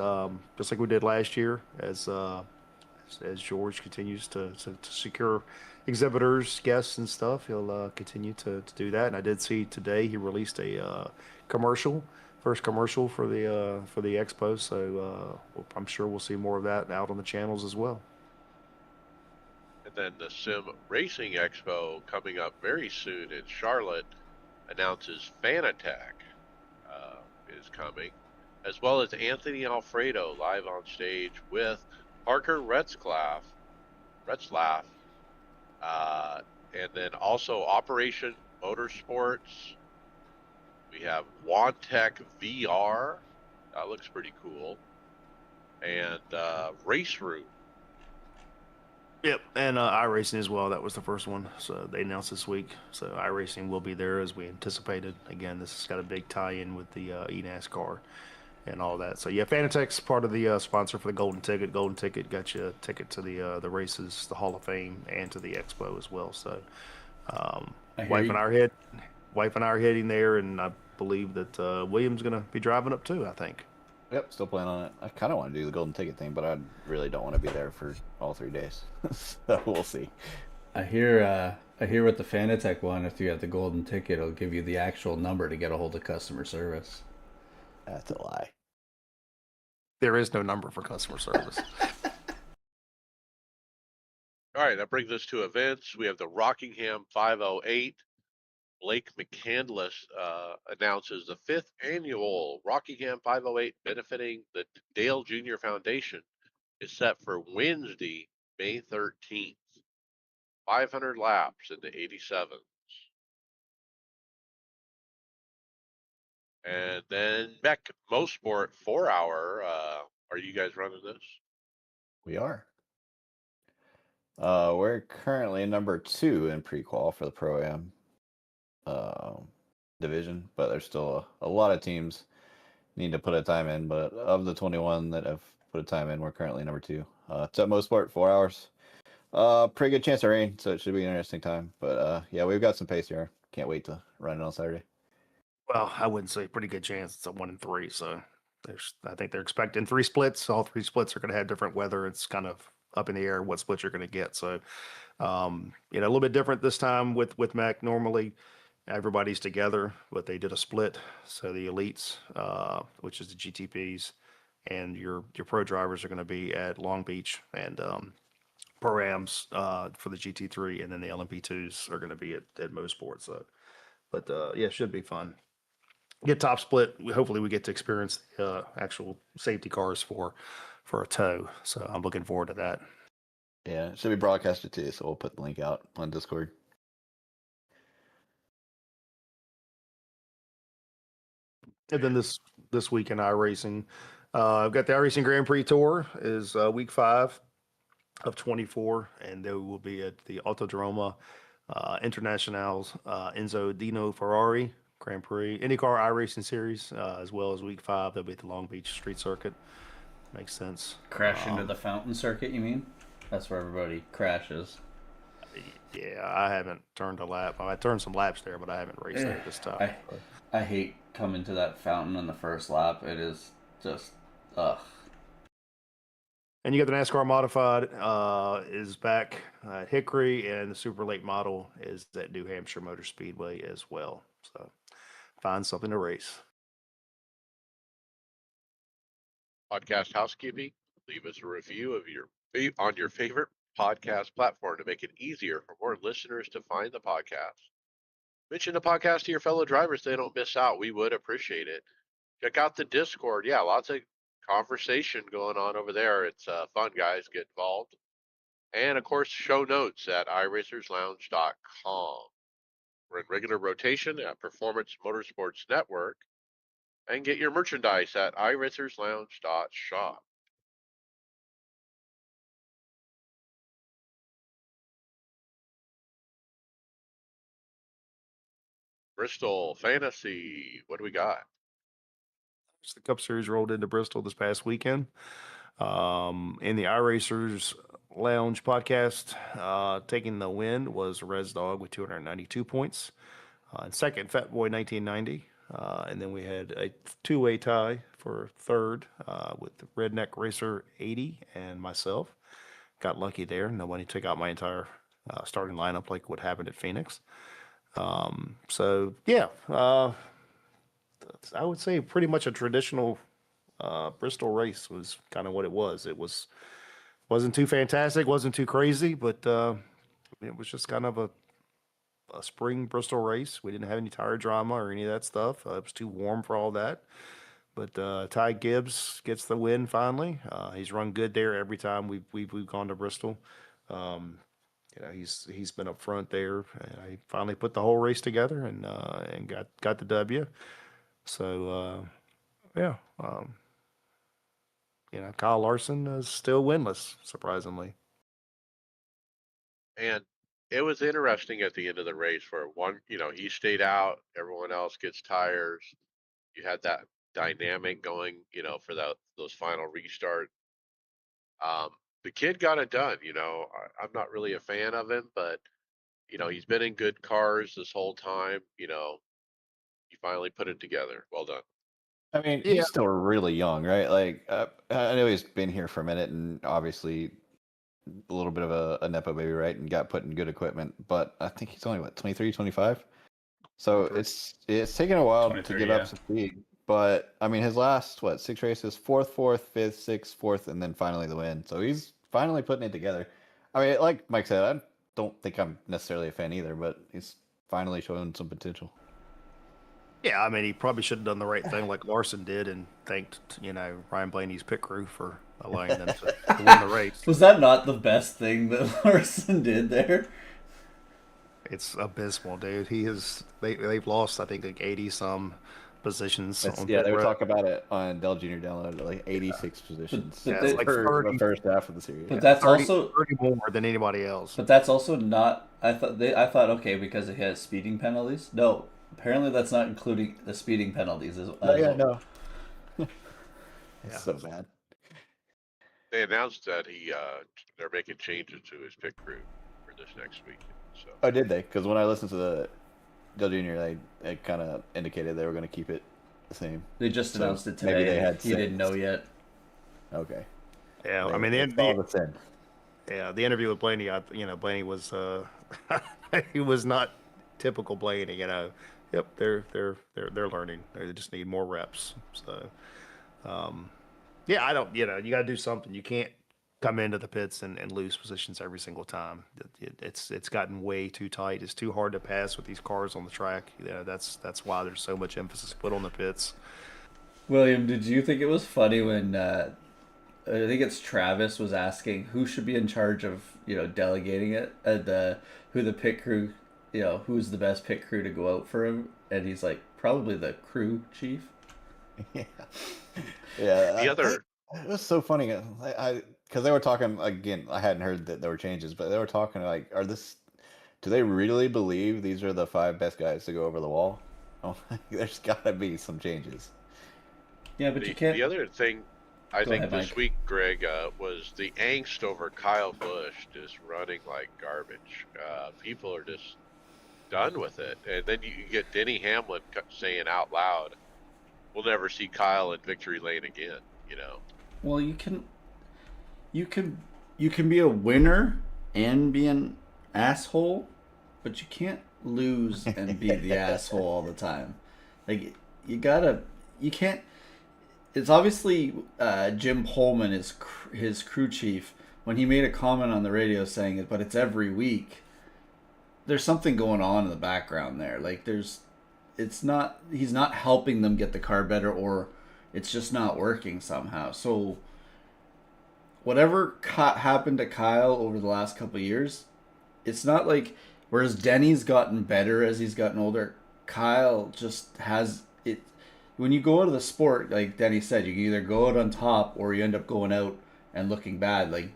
just like we did last year as George continues to secure exhibitors, guests, and stuff. He'll continue to do that. And I did see today he released a commercial, first commercial for the expo. So I'm sure we'll see more of that out on the channels as well.
And then the Sim Racing Expo coming up very soon in Charlotte announces Fanatec is coming, as well as Anthony Alfredo live on stage with Parker Retzlaff, and then also Operation Motorsports. We have Wantech VR. That looks pretty cool. And Race Room.
Yep, and iRacing as well. That was the first one. So they announced this week. So iRacing will be there as we anticipated. Again, this has got a big tie-in with the eNASCAR and all that. So yeah, Fanatec's part of the sponsor for the Golden Ticket. Golden Ticket got you a ticket to the races, the Hall of Fame, and to the Expo as well. So wife and I are heading there, and I believe that William's going to be driving up too. I think.
Yep, still planning on it. I kind of want to do the golden ticket thing, but I really don't want to be there for all 3 days. So we'll see.
I hear with the Fanatec one, if you have the golden ticket, it'll give you the actual number to get a hold of customer service.
That's a lie.
There is no number for customer service.
All right, that brings us to events. We have the Rockingham 508. Blake McCandless announces the 5th annual Rockingham 508 benefiting the Dale Jr. Foundation is set for Wednesday, May 13th. 500 laps in the 87s. And then Beck Mosport 4-hour. Are you guys running this?
We are. We're currently number 2 in pre-qual for the Pro-Am division, but there's still a lot of teams need to put a time in. But of the 21 that have put a time in, we're currently number 2. It's at Mosport, 4 hours. Pretty good chance of rain, so it should be an interesting time. But yeah, we've got some pace here. Can't wait to run it on Saturday.
Well, I wouldn't say pretty good chance. It's a 1 in 3. So I think they're expecting 3 splits. All 3 splits are going to have different weather. It's kind of up in the air what split you're going to get. So, a little bit different this time with Mac. Normally, everybody's together, but they did a split. So the elites, which is the GTPs, and your pro drivers are going to be at Long Beach, and Pro-Ams for the GT3, and then the LMP2s are going to be at Mosport. So, but yeah, it should be fun. Get top split. Hopefully, we get to experience actual safety cars for a tow. So I'm looking forward to that.
Yeah, it should be broadcasted too, so we'll put the link out on Discord.
And then this week in iRacing, I've got the iRacing Grand Prix Tour is week 5 of 24, and they will be at the Autodroma Internationals Enzo Dino Ferrari Grand Prix IndyCar iRacing Series, as well as week 5 they'll be at the Long Beach Street Circuit. Makes sense.
Crash into the fountain circuit, you mean? That's where everybody crashes.
Yeah, I haven't turned a lap. I turned some laps there, but I haven't raced there this time.
I hate coming to that fountain on the first lap. It is just, ugh.
And you got the NASCAR Modified is back at Hickory, and the Super Late Model is at New Hampshire Motor Speedway as well. So find something to race.
Podcast housekeeping. Leave us a review of on your favorite podcast platform to make it easier for more listeners to find the podcast. Mention the podcast to your fellow drivers so they don't miss out. We would appreciate it. Check out the Discord. Yeah, lots of conversation going on over there. It's fun, guys. Get involved. And of course, show notes at iRacersLounge.com. We're in regular rotation at Performance Motorsports Network. And get your merchandise at iRacersLounge.shop. Bristol Fantasy. What do we got?
The Cup Series rolled into Bristol this past weekend. In the iRacers Lounge podcast, taking the win was Res Dog with 292 points. And second, Fat Boy 1990. And then we had a two-way tie for third with Redneck Racer 80 and myself. Got lucky there. Nobody took out my entire starting lineup like what happened at Phoenix. So, yeah, I would say pretty much a traditional Bristol race was kind of what it was. Wasn't too fantastic, wasn't too crazy, but it was just kind of a spring Bristol race. We didn't have any tire drama or any of that stuff. It was too warm for all that. But Ty Gibbs gets the win finally. He's run good there every time we've gone to Bristol. He's been up front there. And I finally put the whole race together and got the W. So yeah, Kyle Larson is still winless, surprisingly.
And it was interesting at the end of the race where one, he stayed out, everyone else gets tires. You had that dynamic going, for those final restart. The kid got it done. I'm not really a fan of him, but he's been in good cars this whole time. He finally put it together. Well done.
I mean,
Yeah.
he's still really young, right? Like, I know he's been here for a minute, and obviously a little bit of a nepo baby, right? And got put in good equipment, but I think he's only 23, 25. So it's taken a while to
23,
get
yeah.
up to speed. But I mean, his last 6 races, fourth, fifth, sixth, fourth, and then finally the win. So he's finally putting it together. I mean, like Mike said, I don't think I'm necessarily a fan either, but he's finally showing some potential.
Yeah, I mean, he probably should have done the right thing like Larson did and thanked, Ryan Blaney's pit crew for allowing them to win the race.
Was that not the best thing that Larson did there?
It's abysmal, dude. They've lost, I think, like 80 some positions.
Yeah, they were talking about it on Dell Junior Download, like 86 positions.
But
it's like
for
30,
the first half of the series.
But that's
30,
also
30 more than anybody else.
But that's also not. I thought okay because it has speeding penalties. No, apparently that's not including the speeding penalties as well.
No. It's so bad.
They announced that they're making changes to his pit crew for this next week. So.
Oh, did they? Because when I listened to the Dell Junior, they kind of indicated they were going to keep it the same.
They just
So
announced it today.
maybe they had
he didn't know yet.
Okay.
Yeah,
They-
I mean,
it's all the same.
the interview with Blaney, Blaney was he was not typical Blaney. Yep, they're learning. They just need more reps. So, yeah, I don't. You got to do something. You can't come into the pits and lose positions every single time. It's gotten way too tight. It's too hard to pass with these cars on the track. That's why there's so much emphasis put on the pits.
William, did you think it was funny when I think it's Travis was asking who should be in charge of delegating it, who the pit crew, who's the best pit crew to go out for him, and he's like probably the crew chief.
Yeah.
The
it was so funny. Because they were talking again. I hadn't heard that there were changes, but they were talking like, do they really believe these are the 5 best guys to go over the wall? Oh, there's got to be some changes.
Yeah, but you can't.
The other thing I think
ahead,
this
Mike.
week, Greg, was the angst over Kyle Busch just running like garbage. People are just done with it. And then you get Denny Hamlin saying out loud, we'll never see Kyle in victory lane again,
Well, you can be a winner and be an asshole, but you can't lose and be the asshole all the time. Like you can't. It's obviously Jim Pullman is his crew chief when he made a comment on the radio saying it, but it's every week. There's something going on in the background there. Like he's not helping them get the car better, or it's just not working somehow. So whatever happened to Kyle over the last couple of years, it's not like, whereas Denny's gotten better as he's gotten older, Kyle just has it. When you go out of the sport, like Denny said, you can either go out on top or you end up going out and looking bad, like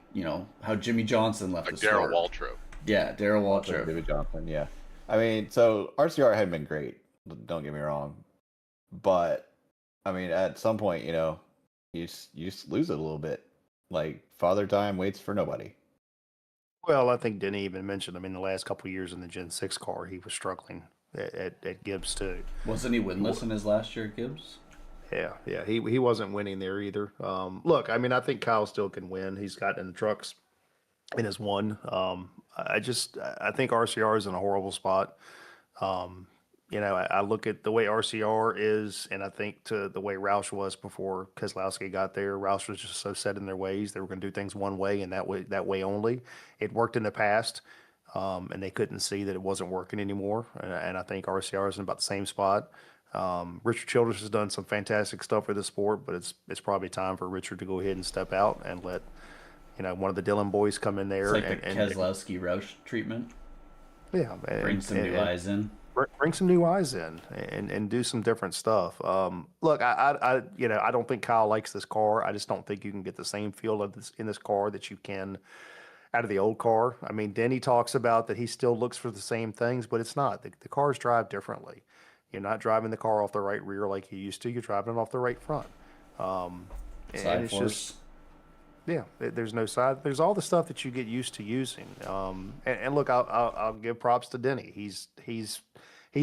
how Jimmy Johnson left
like
the
Darrell
sport.
Waltrip.
Yeah, Darrell Waltrip.
David Johnson, yeah. I mean, so RCR hadn't been great Don't get me wrong, but I mean, at some point, you just lose it a little bit. Like Father Time waits for nobody.
Well, I think Denny even mentioned, I mean, the last couple of years in the Gen 6 car, he was struggling at Gibbs too.
Wasn't he winless in his last year at Gibbs?
Yeah, he wasn't winning there either. Look, I mean, I think Kyle still can win. He's gotten in the trucks and has won. I think RCR is in a horrible spot. Um, I look at the way RCR is, and I think to the way Roush was before Keselowski got there. Roush was just so set in their ways; they were going to do things one way and that way only. It worked in the past, and they couldn't see that it wasn't working anymore. And I think RCR is in about the same spot. Richard Childress has done some fantastic stuff for the sport, but it's probably time for Richard to go ahead and step out and let one of the Dillon boys come in
It's
there
like the Keselowski Roush treatment.
yeah,
Bring some new eyes in.
bring some new eyes in and do some different stuff. Look, I don't think Kyle likes this car. I just don't think you can get the same feel of this in this car that you can out of the old car. I mean, Denny talks about that he still looks for the same things, but it's not. The cars drive differently. You're not driving the car off the right rear like you used to. You're driving it off the right front. Um, and
Side
it's
force.
just yeah, there's no side. There's all the stuff that you get used to using. And look, I'll give props to Denny. He's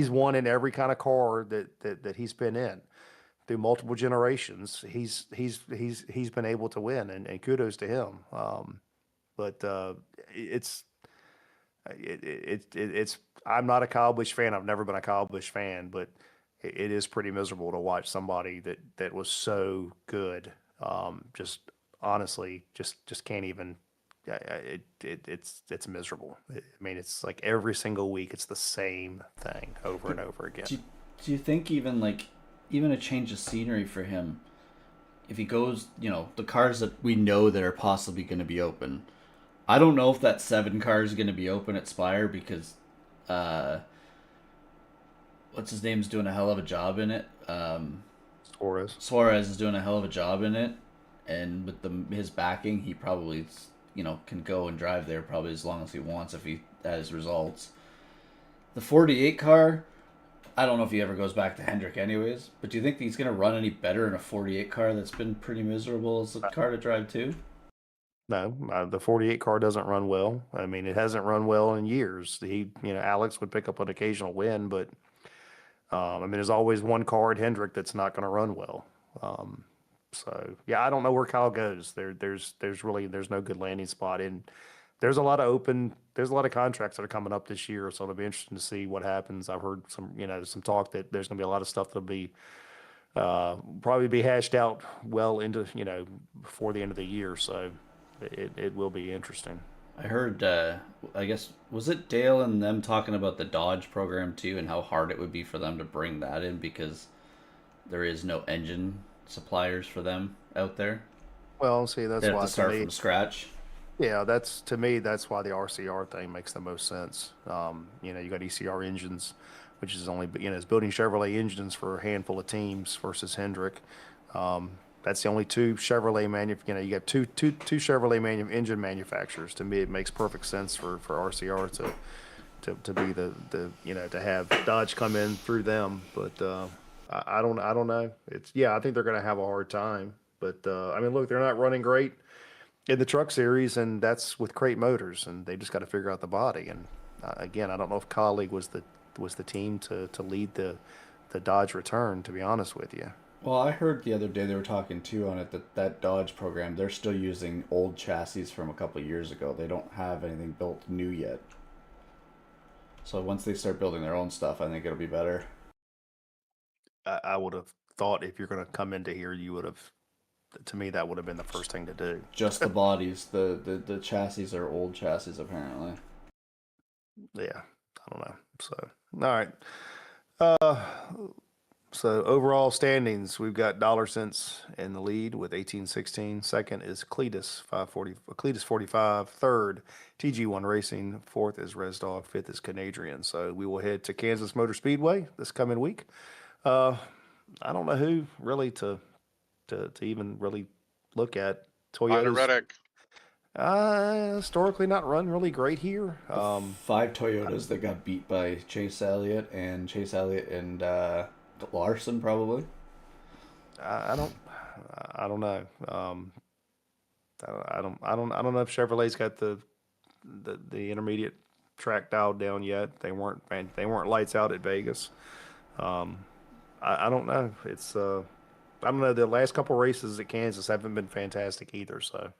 won in every kind of car that he's been in through multiple generations. He's been able to win, and kudos to him. But it's it's I'm not a Kyle Busch fan. I've never been a Kyle Busch fan, but it is pretty miserable to watch somebody that was so good. Just honestly, just can't even. It's miserable. I mean, it's like every single week, it's the same thing over and over again.
Do you think even a change of scenery for him, if he goes, the cars that we know that are possibly going to be open, I don't know if that 7 car is going to be open at Spire because, what's his name's doing a hell of a job in it. Suarez is doing a hell of a job in it, and with his backing, he probably can go and drive there probably as long as he wants if he has results. The 48 car, I don't know if he ever goes back to Hendrick anyways, but do you think he's going to run any better in a 48 car that's been pretty miserable as a car to drive too?
No, the 48 car doesn't run well. I mean, it hasn't run well in years. Alex would pick up an occasional win, but I mean, there's always one car at Hendrick that's not going to run well. So yeah, I don't know where Kyle goes. There's no good landing spot, and there's a lot of contracts that are coming up this year, so it'll be interesting to see what happens. I've heard some talk that there's going to be a lot of stuff that'll be probably be hashed out well into before the end of the year. So it will be interesting.
I heard, I guess, was it Dale and them talking about the Dodge program too and how hard it would be for them to bring that in because there is no engine suppliers for them out there?
Well, see, that's
They have
why
to start
to me,
from scratch.
yeah, that's why the RCR thing makes the most sense. You got ECR engines, which is only it's building Chevrolet engines for a handful of teams versus Hendrick. That's the only two Chevrolet you got two Chevrolet engine manufacturers. To me, it makes perfect sense for RCR to be to have Dodge come in through them. But I don't know. I think they're going to have a hard time. But I mean, look, they're not running great in the truck series, and that's with Crate Motors, and they just got to figure out the body. And again, I don't know if Colleague was the team to lead the Dodge return. To be honest with you.
Well, I heard the other day they were talking too on it that Dodge program, they're still using old chassis from a couple of years ago. They don't have anything built new yet. So once they start building their own stuff, I think it'll be better.
I would have thought if you're going to come into here, you would have. To me, that would have been the first thing to do.
Just the bodies, the chassis are old chassis apparently.
Yeah, I don't know. So, all right. So overall standings, we've got Dollar Cents in the lead with 1816. Second is Cletus 45. Third, TG1 Racing. Fourth is Res Dog. Fifth is Canadian. So we will head to Kansas Motor Speedway this coming week. I don't know who really to even really look at.
Honda
Toyota's
Reddick.
Historically not run really great here.
Five Toyotas that got beat by Chase Elliott and Larson probably.
I don't, I don't know. I don't know if Chevrolet's got the intermediate track dialed down yet. They weren't lights out at Vegas. Um, I don't know. I don't know. The last couple races at Kansas haven't been fantastic either. So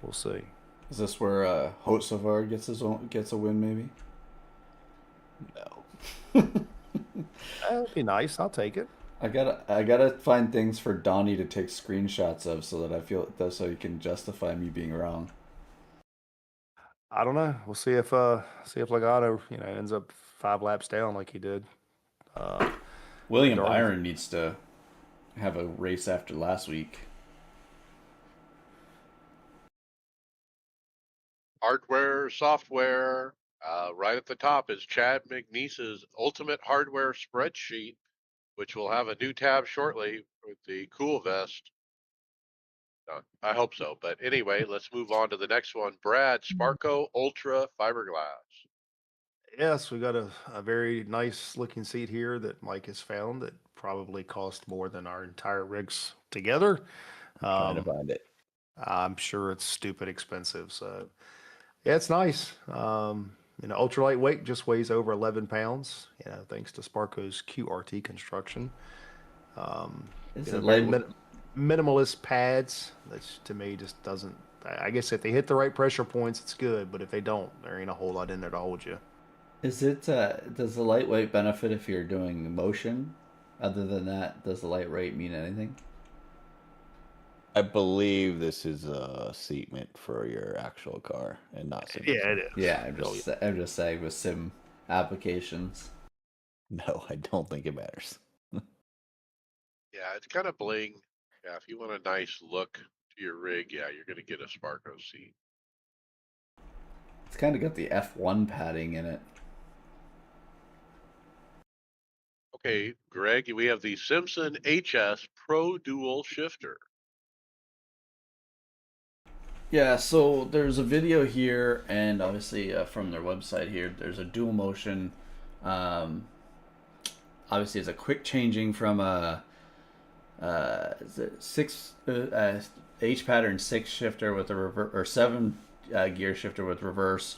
we'll see.
Is this where Hocevar gets a win maybe?
No.
That'd be nice. I'll take it.
I gotta find things for Donnie to take screenshots of so that I feel so he can justify me being wrong.
I don't know. We'll see if Legato ends up 5 laps down like he did.
William
Darby.
Byron needs to have a race after last week.
Hardware, software. Right at the top is Chad McNeese's Ultimate Hardware Spreadsheet, which will have a new tab shortly with the cool vest. I hope so. But anyway, let's move on to the next one. Brad, Sparco Ultra Fiberglass.
Yes, we got a very nice looking seat here that Mike has found that probably cost more than our entire rigs together.
Trying to
Um,
find it.
I'm sure it's stupid expensive. So yeah, it's nice. Ultra lightweight just weighs over 11 pounds. Thanks to Sparco's QRT construction.
Is
You know,
it
very
light?
minimalist pads. That's to me just doesn't. I guess if they hit the right pressure points, it's good. But if they don't, there ain't a whole lot in there to hold you.
Is it? Does the lightweight benefit if you're doing motion? Other than that, does the lightweight mean anything?
I believe this is a seat meant for your actual car and not sim
Yeah,
racing.
it is.
Yeah,
Oh, yeah.
I'm just saying with sim applications.
No, I don't think it matters.
Yeah, it's kind of bling. Yeah, if you want a nice look to your rig, yeah, you're going to get a Sparco seat.
It's kind of got the F1 padding in it.
Okay, Greg, we have the Simpson HS Pro Dual Shifter.
Yeah, so there's a video here, and obviously from their website here, there's a dual motion. Um, Obviously, it's a quick changing from a is it H pattern 6 shifter with a reverse or 7 gear shifter with reverse,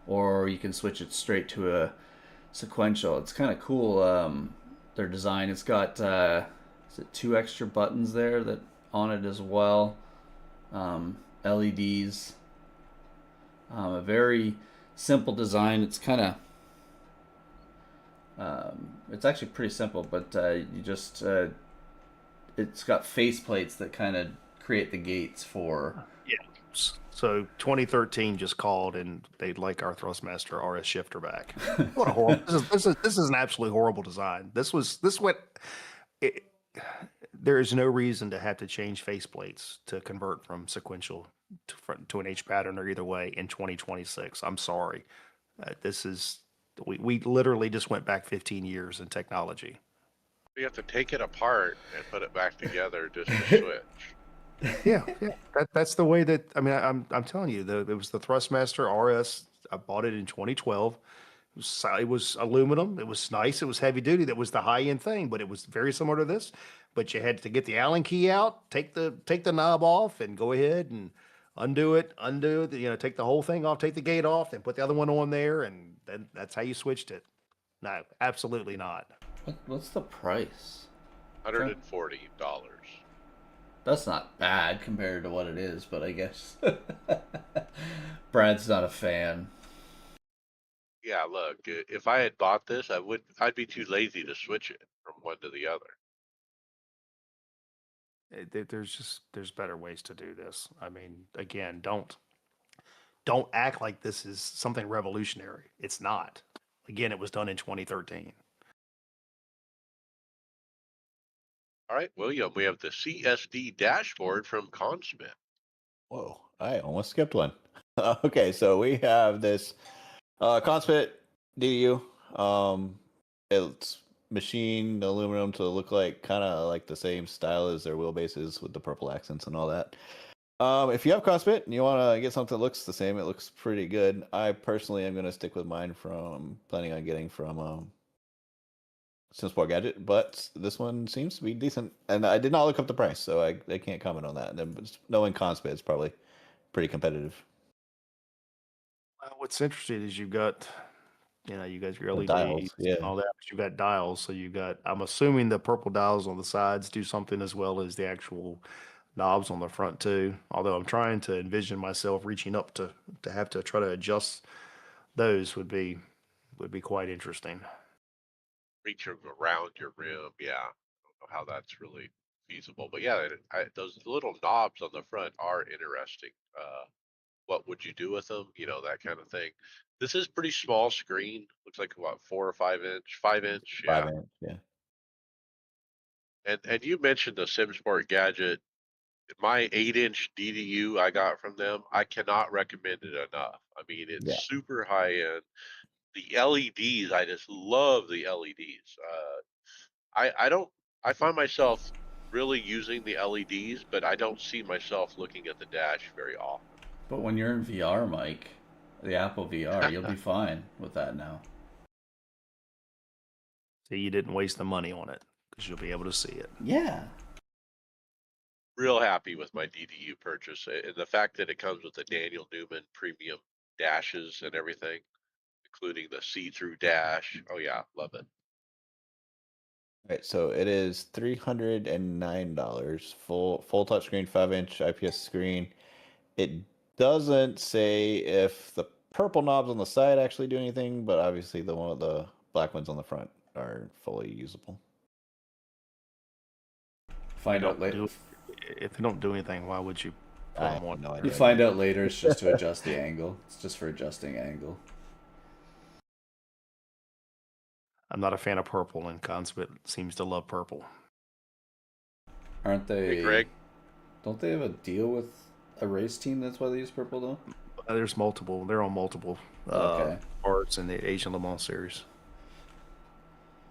or you can switch it straight to a sequential. It's kind of cool. Their design. It's got is it 2 extra buttons there that on it as well. LEDs. A very simple design. It's kind of it's actually pretty simple, but you just it's got face plates that kind of create the gates for.
Yeah. So 2013 just called and they'd like our Thrustmaster RS shifter back. What a horrible! This is an absolutely horrible design. This went. It, there is no reason to have to change faceplates to convert from sequential to an H pattern or either way in 2026. I'm sorry. This is we literally just went back 15 years in technology.
You have to take it apart and put it back together just to switch.
Yeah. That's the way that I mean. I'm telling you, it was the Thrustmaster RS. I bought it in 2012. It was aluminum. It was nice. It was heavy duty. That was the high end thing, but it was very similar to this. But you had to get the Allen key out, take the knob off, and go ahead and undo it. Take the whole thing off, take the gate off, and put the other one on there, and then that's how you switched it. No, absolutely not.
What's the price?
$140.
That's not bad compared to what it is, but I guess Brad's not a fan.
Yeah, look, if I had bought this, I'd be too lazy to switch it from one to the other.
There's better ways to do this. I mean, again, don't act like this is something revolutionary. It's not. Again, it was done in 2013.
All right, William, we have the CSD dashboard from Consmith.
Whoa, I almost skipped one. Okay, so we have this Consmit DU. It's machined aluminum to look like kind of like the same style as their wheelbases with the purple accents and all that. If you have CrossFit and you want to get something that looks the same, it looks pretty good. I personally am going to stick with mine from planning on getting from SimSport Gadget, but this one seems to be decent. And I did not look up the price, so I can't comment on that. And then knowing CrossFit, it's probably pretty competitive.
What's interesting is you've got, you got your
The
LEDs
dials,
and
yeah.
all that, but you've got dials. So you got, I'm assuming the purple dials on the sides do something as well as the actual knobs on the front too. Although I'm trying to envision myself reaching up to have to try to adjust those would be quite interesting.
Reach around your rim. Yeah, I don't know how that's really feasible, but yeah, those little knobs on the front are interesting. What would you do with them? That kind of thing. This is pretty small screen. Looks like what, 4 or 5 inch, 5 inch. Yeah.
5 inch, yeah.
And you mentioned the SimSport gadget. My 8 inch DDU I got from them, I cannot recommend it enough. I mean,
Yeah.
it's super high end. The LEDs, I just love the LEDs. I don't. I find myself really using the LEDs, but I don't see myself looking at the dash very often.
But when you're in VR, Mike, the Apple VR, you'll be fine with that now.
See, you didn't waste the money on it because you'll be able to see it.
Yeah.
Real happy with my DDU purchase, and the fact that it comes with the Daniel Newman premium dashes and everything, including the see-through dash. Oh yeah, love it.
All right, so it is $309, full touchscreen, 5 inch IPS screen. It doesn't say if the purple knobs on the side actually do anything, but obviously the black ones on the front are fully usable.
Find out
Don't
later.
do if they don't do anything, why would you put
I
them
have
on?
no
You
idea.
find out later. It's just to adjust the angle. It's just for adjusting angle.
I'm not a fan of purple, and Consbit seems to love purple.
Aren't
Hey,
they?
Greg.
Don't they have a deal with a race team? That's why they use purple, though.
There's multiple. They're on multiple
Okay.
parts in the Asian Le Mans series.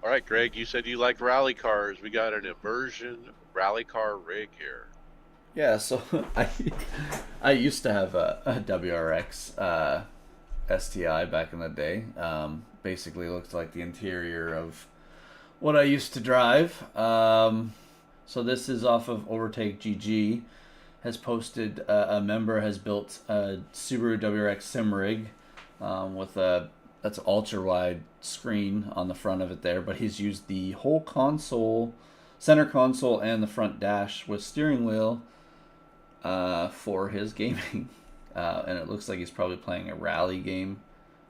All right, Greg, you said you like rally cars. We got an immersion rally car rig here.
Yeah. So I used to have a WRX STI back in the day. Basically looked like the interior of what I used to drive. So this is off of Overtake GG. Has posted a member has built a Subaru WRX sim rig with that's an ultra wide screen on the front of it there, but he's used the whole console, center console, and the front dash with steering wheel for his gaming. And it looks like he's probably playing a rally game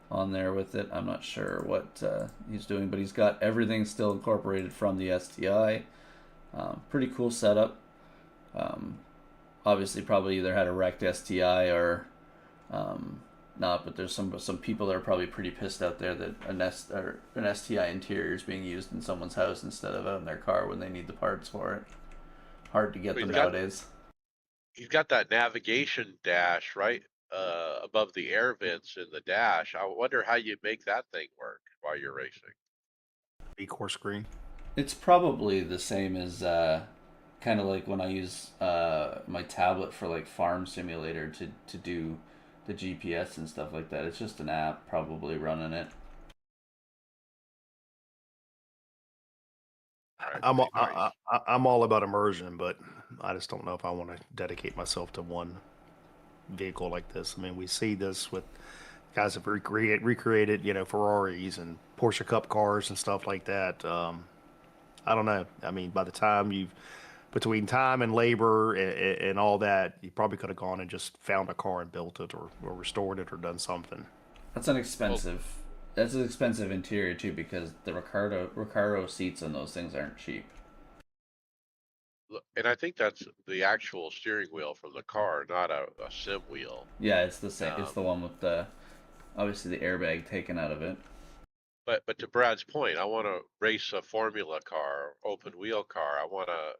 on there with it. I'm not sure what he's doing, but he's got everything still incorporated from the STI. Pretty cool setup. Obviously, probably either had a wrecked STI or not, but there's some people that are probably pretty pissed out there that an STI interior is being used in someone's house instead of out in their car when they need the parts for it. Hard to get
Well,
them nowadays.
You've got that navigation dash right above the air vents in the dash. I wonder how you make that thing work while you're racing.
E-core screen.
It's probably the same as kind of like when I use my tablet for like Farm Simulator to do the GPS and stuff like that. It's just an app probably running it.
I'm all about immersion, but I just don't know if I want to dedicate myself to one vehicle like this. I mean, we see this with guys that have recreated, Ferraris and Porsche Cup cars and stuff like that. I don't know. I mean, by the time between time and labor and all that, you probably could have gone and just found a car and built it or restored it or done something.
That's an expensive. That's an expensive interior too because the Recaro seats on those things aren't cheap.
And I think that's the actual steering wheel from the car, not a sim wheel.
Yeah, it's the same. It's the one with the obviously the airbag taken out of it.
But to Brad's point, I want to race a Formula car, open wheel car. I want a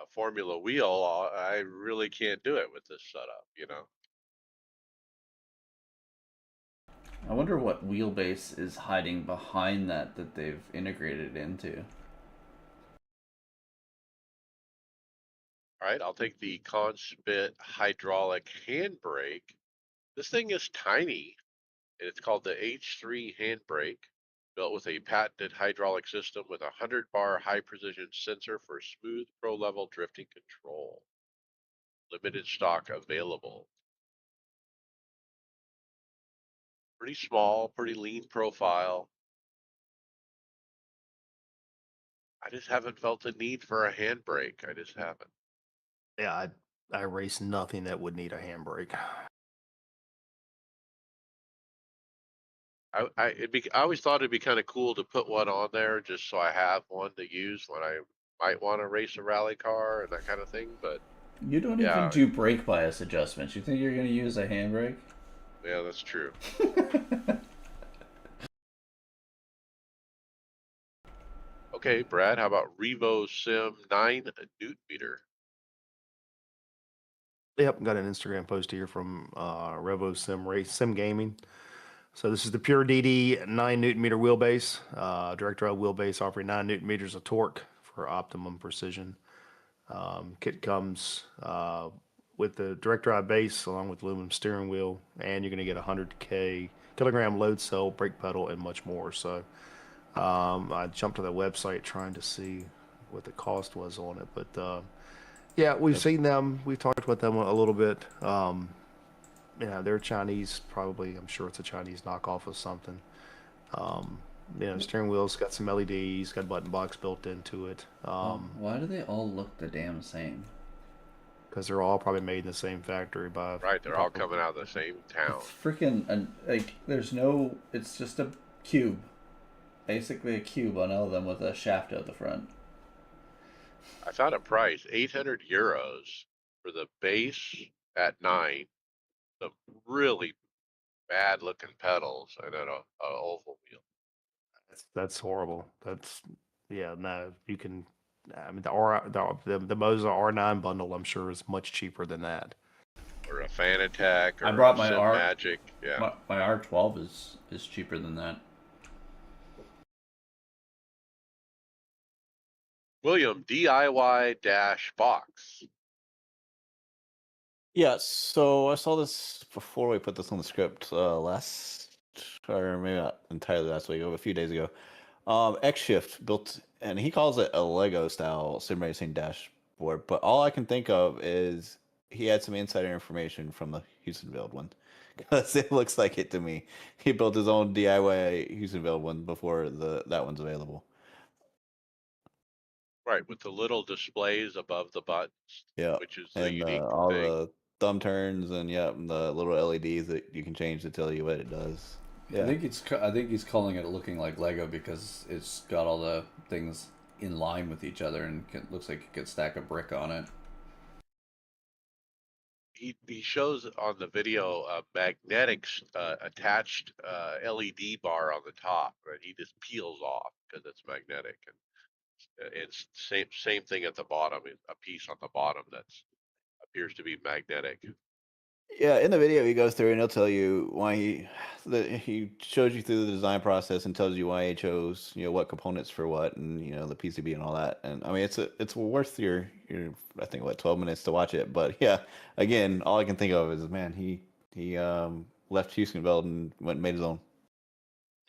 Formula wheel. I really can't do it with this setup.
I wonder what wheelbase is hiding behind that they've integrated into.
All right, I'll take the Conspit hydraulic handbrake. This thing is tiny, and it's called the H3 handbrake, built with a patented hydraulic system with a 100-bar high-precision sensor for smooth pro-level drifting control. Limited stock available. Pretty small, pretty lean profile. I just haven't felt the need for a handbrake. I just haven't.
Yeah, I race nothing that would need a handbrake.
I always thought it'd be kind of cool to put one on there just so I have one to use when I might want to race a rally car and that kind of thing. But
You don't even
yeah,
do brake bias adjustments. You think you're going to use a handbrake?
yeah, that's true. Okay, Brad, how about Revo Sim 9 Newton meter?
Yep, got an Instagram post here from Revo Sim Gaming. So this is the Pure DD 9 Newton meter wheelbase, direct drive wheelbase offering 9 Newton meters of torque for optimum precision. Kit comes with the direct drive base along with aluminum steering wheel, and you're going to get 100 kilogram load cell, brake pedal, and much more. So I jumped to the website trying to see what the cost was on it, but yeah, we've seen them. We've talked with them a little bit. Yeah, they're Chinese, probably. I'm sure it's a Chinese knockoff of something. Steering wheel's got some LEDs, got a button box built into it.
Why do they all look the damn same?
Because they're all probably made in the same factory by.
Right, they're all coming out of the same town.
It's freaking, like, there's no, it's just a cube. Basically a cube on all of them with a shaft out the front.
I found a price, 800 euros for the base at 9, the really bad looking pedals, and then a oval wheel.
That's horrible. Yeah, no, you can. I mean, the Moza R9 bundle, I'm sure, is much cheaper than that.
Or a Fanatec or
I brought
a
my
Sim Magic. Yeah.
My R12 is cheaper than that.
William, DIY dash box.
Yeah, so I saw this before we put this on the script last, or maybe not entirely last week, a few days ago. X Shift built, and he calls it a Lego style sim racing dashboard. But all I can think of is he had some insider information from the Houston build one, because it looks like it to me. He built his own DIY Houston build one before that one's available.
Right, with the little displays above the buttons,
Yeah,
which is the
and
unique
all
thing.
the thumb turns and and the little LEDs that you can change to tell you what it does. Yeah.
I think he's calling it looking like Lego because it's got all the things in line with each other and looks like you could stack a brick on it.
He shows on the video a magnetic attached LED bar on the top, and he just peels off because it's magnetic. And it's same thing at the bottom. A piece on the bottom that's appears to be magnetic.
Yeah, in the video he goes through and he'll tell you why he shows you through the design process and tells you why he chose what components for what and the PCB and all that. And I mean it's worth your I think 12 minutes to watch it. But yeah, again, all I can think of is man he left Houston Belt and went and made his own.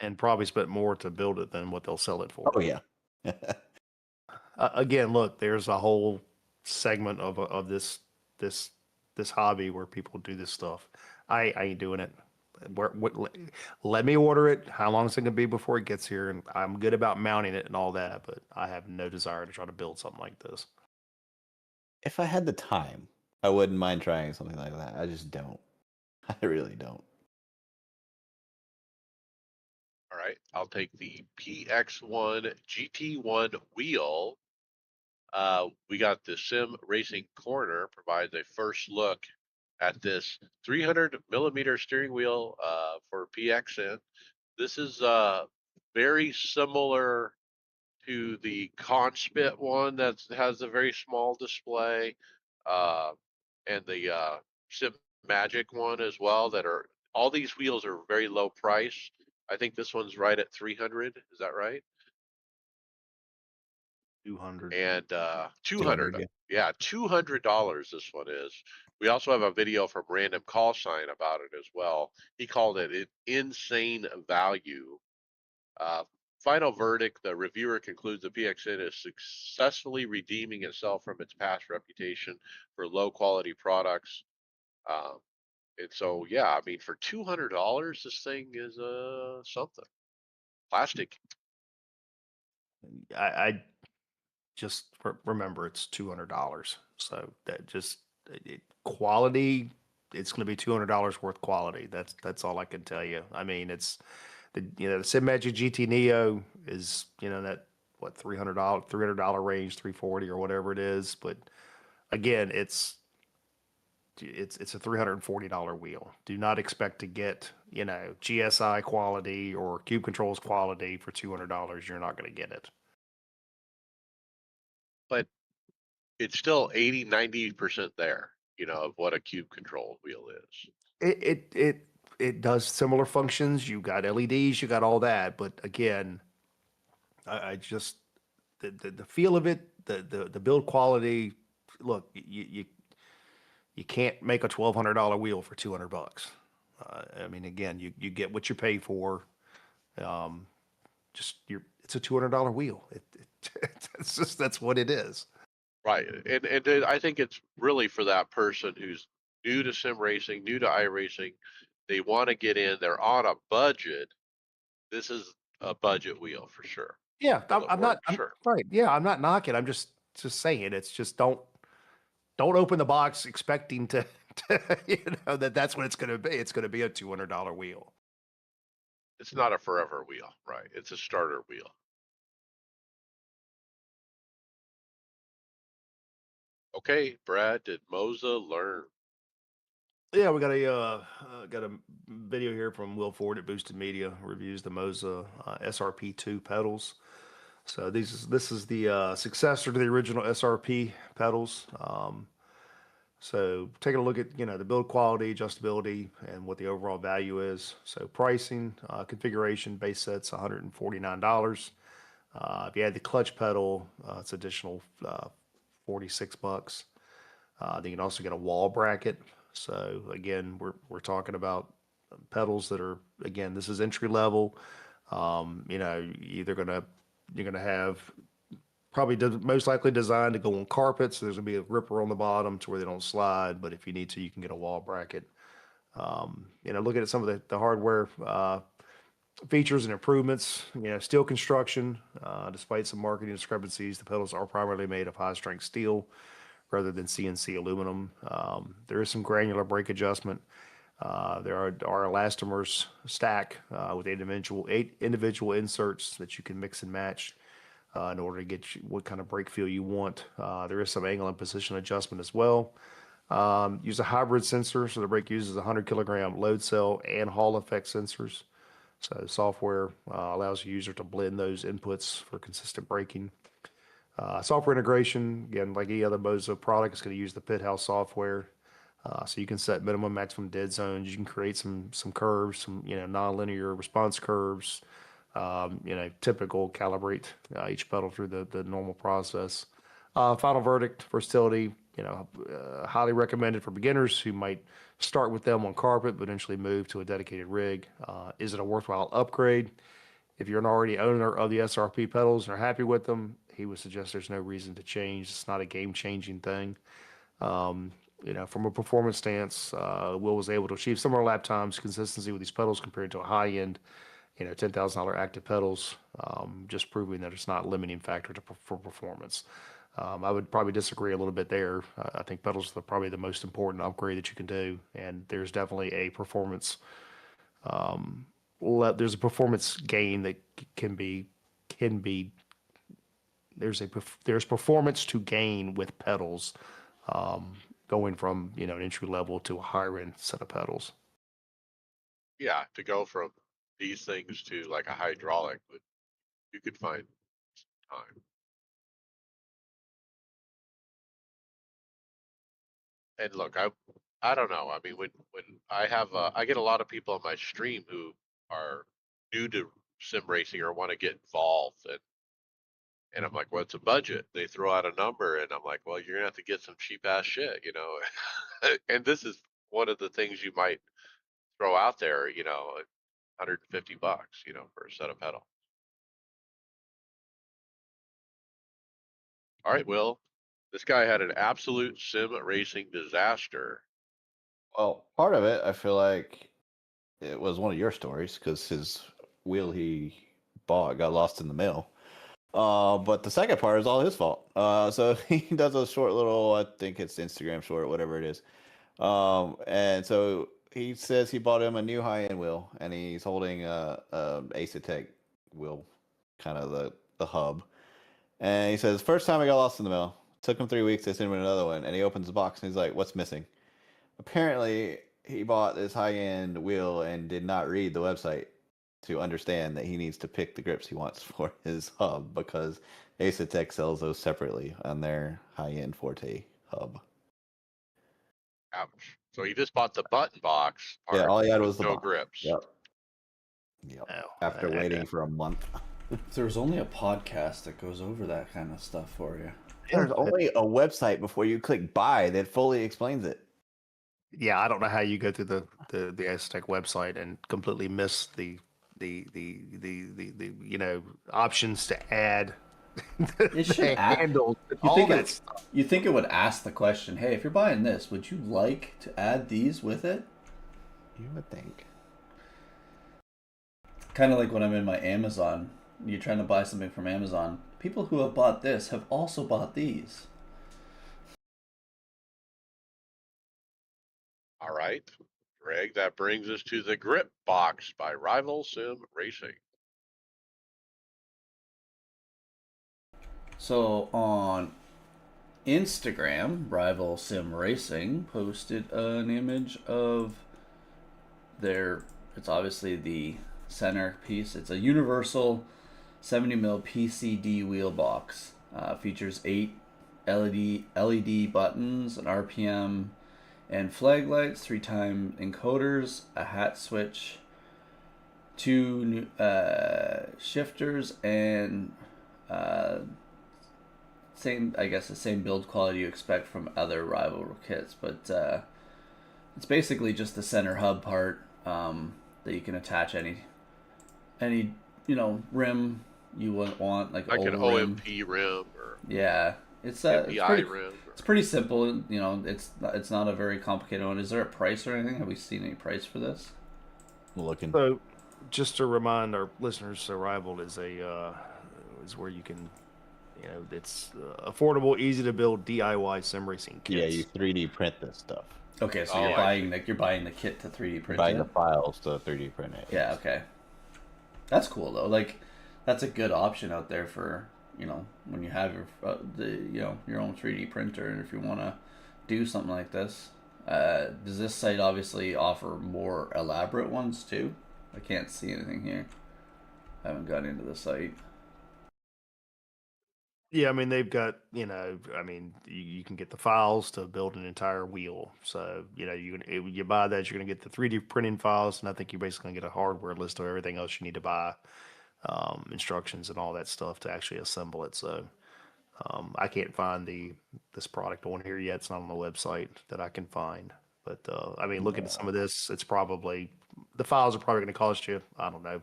And probably spent more to build it than what they'll sell it for.
Oh yeah.
Again, look, there's a whole segment of this hobby where people do this stuff. I ain't doing it. Let me order it. How long is it gonna be before it gets here? And I'm good about mounting it and all that, but I have no desire to try to build something like this.
If I had the time, I wouldn't mind trying something like that. I just don't. I really don't.
All right, I'll take the PX1 GT1 wheel. We got the Sim Racing Corner provides a first look at this 300 millimeter steering wheel for PXN. This is very similar to the Conspit one that has a very small display, uh, and the Sim Magic one as well. That are all these wheels are very low price. I think this one's right at 300. Is that right?
200.
and
200,
200.
yeah.
Yeah, $200. This one is. We also have a video from Random Call Sign about it as well. He called it an insane value. Uh, Final verdict: the reviewer concludes the PXN is successfully redeeming itself from its past reputation for low quality products. Um, and so, yeah, I mean, for $200, this thing is something. Plastic.
I just remember it's $200. So that just quality. It's going to be $200 worth quality. That's all I can tell you. I mean, it's the Sim Magic GT Neo is that what $300 range, 340 or whatever it is. But again, it's a $340 wheel. Do not expect to get GSI quality or Cube Controls quality for $200. You're not going to get it.
But it's still 80, 90% there, of what a cube control wheel is.
It does similar functions. You got LEDs, you got all that, but again, I just the feel of it, the build quality. Look, you can't make a $1,200 wheel for $200. I mean, again, you get what you pay for. It's a $200 wheel. It's just that's what it is.
Right. And I think it's really for that person who's new to sim racing, new to iRacing. They want to get in, they're on a budget. This is a budget wheel for sure.
Yeah,
Will it
I'm not.
work?
I'm
Sure.
right. Yeah, I'm not knocking. I'm just saying. It's just don't open the box expecting to that's what it's going to be. It's going to be a $200 wheel.
It's not a forever wheel, right? It's a starter wheel. Okay, Brad, did Moza learn?
Yeah, we got a video here from Will Ford at Boosted Media reviews the Moza SRP2 pedals. So this is the successor to the original SRP pedals. So taking a look at the build quality, adjustability, and what the overall value is. So pricing, configuration, base set's $149. If you add the clutch pedal, it's additional $46. Then you can also get a wall bracket. So again, we're talking about pedals that are, again, this is entry level. You're gonna have probably most likely designed to go on carpet. So there's gonna be a ripper on the bottom to where they don't slide. But if you need to, you can get a wall bracket. Looking at some of the hardware features and improvements, steel construction. Despite some marketing discrepancies, the pedals are primarily made of high strength steel rather than CNC aluminum. There is some granular brake adjustment. There are elastomers stack with eight individual inserts that you can mix and match in order to get what kind of brake feel you want. There is some angle and position adjustment as well. Use a hybrid sensor, so the brake uses 100 kilogram load cell and Hall effect sensors. So software allows the user to blend those inputs for consistent braking. Software integration, again, like any other Moza product, it's going to use the Pit House software. So you can set minimum, maximum dead zones. You can create some curves, some nonlinear response curves. Typical calibrate each pedal through the normal process. Final verdict: versatility. Highly recommended for beginners who might start with them on carpet, but eventually move to a dedicated rig. Is it a worthwhile upgrade? If you're an already owner of the SRP pedals and are happy with them, he would suggest there's no reason to change. It's not a game-changing thing. From a performance stance, Will was able to achieve similar lap times, consistency with these pedals compared to a high-end, $10,000 active pedals, just proving that it's not a limiting factor for performance. I would probably disagree a little bit there. I think pedals are probably the most important upgrade that you can do, and there's definitely a performance. There's a performance gain that can be there's performance to gain with pedals, going from an entry level to a higher end set of pedals.
Yeah, to go from these things to like a hydraulic, but you could find time. And look, I don't know. I mean, when I get a lot of people on my stream who are new to sim racing or want to get involved, And I'm like, what's a budget? They throw out a number, and I'm like, well, you're gonna have to get some cheap ass shit, you know. And this is one of the things you might throw out there, you know, $150, you know, for a set of pedals. All right, Will, this guy had an absolute sim racing disaster.
Well, part of it, I feel like it was one of your stories because his wheel he bought got lost in the mail. But the second part is all his fault. So he does a short little, I think it's Instagram short, whatever it is. And so he says he bought him a new high-end wheel, and he's holding a Ace wheel, kind of the hub. And he says, first time I got lost in the mail. Took him 3 weeks. They sent him another one, and he opens the box and he's like, "What's missing?" Apparently, he bought this high-end wheel and did not read the website to understand that he needs to pick the grips he wants for his hub because Ace sells those separately on their high-end Forte hub.
Ouch. So he just bought the button box
Yeah,
part
all he had
with
was the
no
box.
grips.
Yep. Yep.
Oh,
After waiting for a month.
There's only a podcast that goes over that kind of stuff for you.
There's only a website before you click buy that fully explains it.
yeah, I don't know how you go through the Aztec website and completely miss the you know options to add
It should
the
add-
handles and
You
all
think
that
it,
stuff.
you think it would ask the question, hey, if you're buying this, would you like to add these with it?
You would think.
Kind of like when I'm in my Amazon. You're trying to buy something from Amazon. People who have bought this have also bought these.
All right, Greg, that brings us to the grip box by Rival Sim Racing.
So on Instagram, Rival Sim Racing posted an image of their. It's obviously the center piece. It's a universal 70mm PCD wheel box. Features 8 LED buttons, an RPM, and flag lights, 3-time encoders, a hat switch, 2 shifters, and same, I guess, the same build quality you expect from other rival kits, but it's basically just the center hub part that you can attach any rim you want, like
Like an
oval rim.
OMP rim or
Yeah, it's
MPI
pretty
rim.
it's pretty simple. It's not a very complicated one. Is there a price or anything? Have we seen any price for this?
I'm looking.
So, just to remind our listeners, so Rival is is where you can, you know, it's affordable, easy to build DIY sim racing kits.
Yeah, you 3D print this stuff.
Okay, so
Oh,
you're
I
buying
see.
you're buying the kit to 3D
You're
print
buying
it.
the files to 3D print it.
Yeah, okay. That's cool though. Like, that's a good option out there for when you have your own 3D printer, and if you want to do something like this. Does this site obviously offer more elaborate ones too? I can't see anything here. I haven't got into the site.
Yeah, I mean they've got, I mean you can get the files to build an entire wheel. So you buy that, you're gonna get the 3D printing files, and I think you're basically gonna get a hardware list of everything else you need to buy, instructions and all that stuff to actually assemble it. So I can't find this product on here yet. It's not on the website that I can find. But I mean, looking at some of this, it's probably the files are probably going to cost you, I don't know,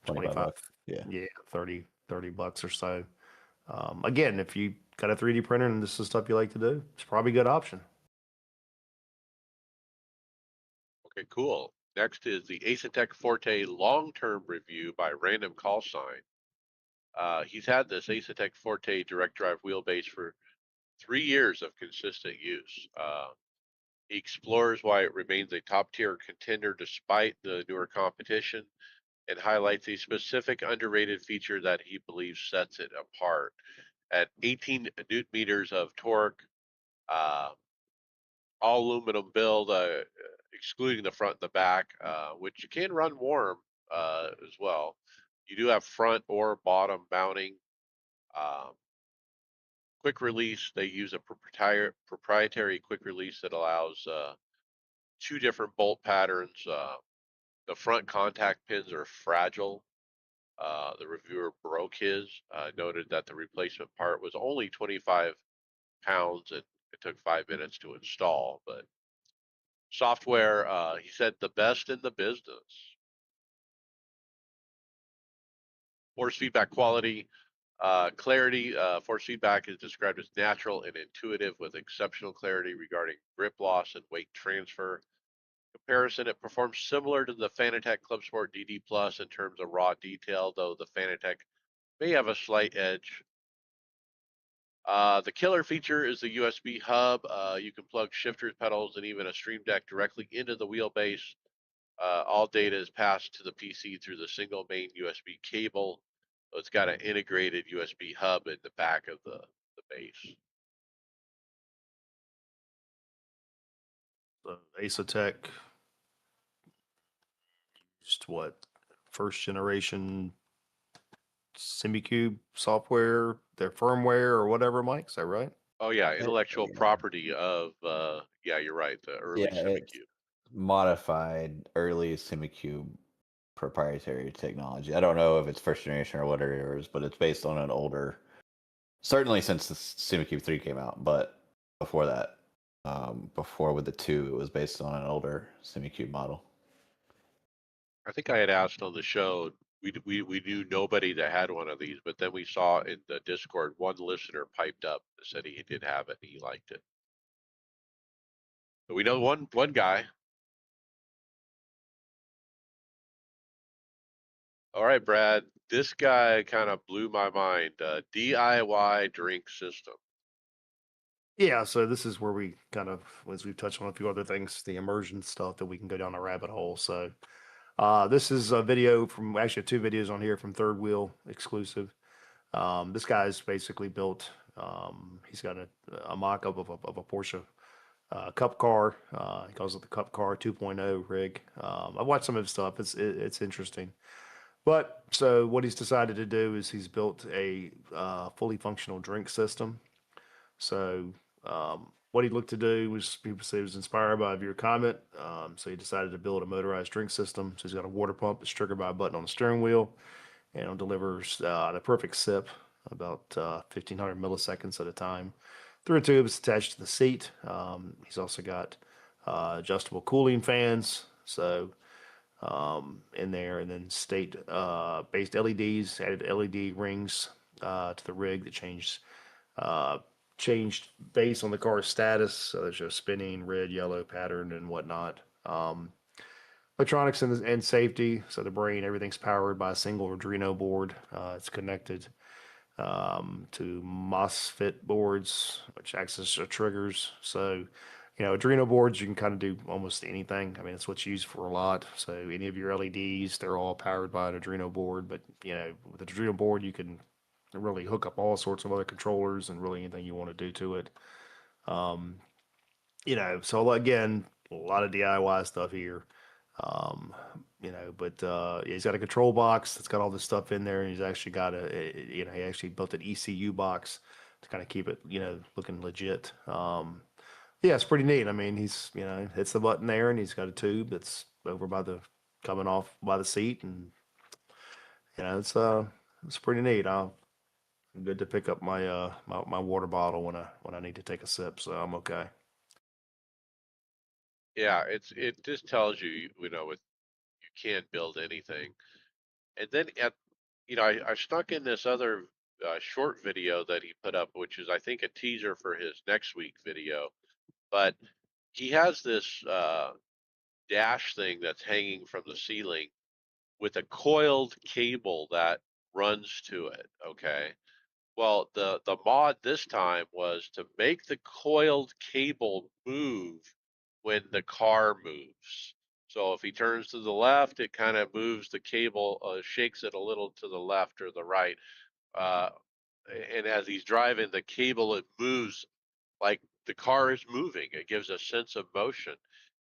25
25,
bucks. Yeah.
yeah, 30 bucks or so. Again, if you got a 3D printer and this is stuff you like to do, it's probably a good option.
Okay, cool. Next is the Ace Forte long-term review by Random Call Sign. He's had this Ace Forte direct drive wheelbase for 3 years of consistent use. He explores why it remains a top tier contender despite the newer competition and highlights a specific underrated feature that he believes sets it apart. At 18 newton meters of torque, uh, all aluminum build, excluding the front and the back, which you can run warm as well. You do have front or bottom mounting. Um, quick release, they use a proprietary quick release that allows 2 different bolt patterns. The front contact pins are fragile, The reviewer broke his, noted that the replacement part was only 25 pounds and it took 5 minutes to install. But software, he said, the best in the business. Force feedback quality, clarity. Force feedback is described as natural and intuitive with exceptional clarity regarding grip loss and weight transfer. Comparison, it performs similar to the Fanatec Club Sport DD Plus in terms of raw detail, though the Fanatec may have a slight edge. The killer feature is the USB hub. You can plug shifters, pedals, and even a Stream Deck directly into the wheelbase. All data is passed to the PC through the single main USB cable. So it's got an integrated USB hub in the back of the base.
So Acertec used what, first generation SemiCube software, their firmware or whatever, Mike? Is that right?
Oh yeah, intellectual property of yeah, you're right, the early
Yeah, it's
SemiCube.
modified early SemiCube proprietary technology. I don't know if it's first generation or whatever it is, but it's based on an older, certainly since the SemiCube 3 came out, but before that, before with the 2, it was based on an older SemiCube model.
I think I had asked on the show, we knew nobody that had one of these, but then we saw in the Discord one listener piped up and said he did have it and he liked it. But we know one guy. All right, Brad, this guy kind of blew my mind. DIY drink system.
Yeah, so this is where we kind of, as we've touched on a few other things, the immersion stuff that we can go down a rabbit hole. So this is a video from, actually 2 videos on here from Third Wheel exclusive. This guy's basically built, he's got a mock-up of a Porsche Cup car. He calls it the Cup Car 2.0 rig. I've watched some of his stuff. It's interesting. But so what he's decided to do is he's built a fully functional drink system. So what he looked to do was, people say, he was inspired by your comment. So he decided to build a motorized drink system. So he's got a water pump that's triggered by a button on the steering wheel, and it delivers the perfect sip, about 1,500 milliseconds at a time, through a tube that's attached to the seat. He's also got adjustable cooling fans, so in there, and then state based LEDs, added LED rings to the rig that changed based on the car's status. So there's a spinning red, yellow pattern and whatnot. Electronics and safety. So the brain, everything's powered by a single Arduino board. It's connected to MOSFET boards, which acts as triggers. So, Arduino boards, you can kind of do almost anything. I mean, it's what's used for a lot. So any of your LEDs, they're all powered by an Arduino board. But, with the Arduino board, you can really hook up all sorts of other controllers and really anything you want to do to it. So again, a lot of DIY stuff here. Um, but he's got a control box that's got all this stuff in there, and he's actually got he actually built an ECU box to kind of keep it, looking legit. Yeah, it's pretty neat. I mean, he's, hits the button there, and he's got a tube that's over coming off by the seat, and it's pretty neat. I'm good to pick up my water bottle when I need to take a sip, so I'm okay.
Yeah, it just tells you, with you can't build anything. And then I stuck in this other short video that he put up, which is I think a teaser for his next week video. But he has this dash thing that's hanging from the ceiling with a coiled cable that runs to it. Okay. Well, the mod this time was to make the coiled cable move when the car moves. So if he turns to the left, it kind of moves the cable, shakes it a little to the left or the right. Uh, and as he's driving, the cable, it moves like the car is moving. It gives a sense of motion.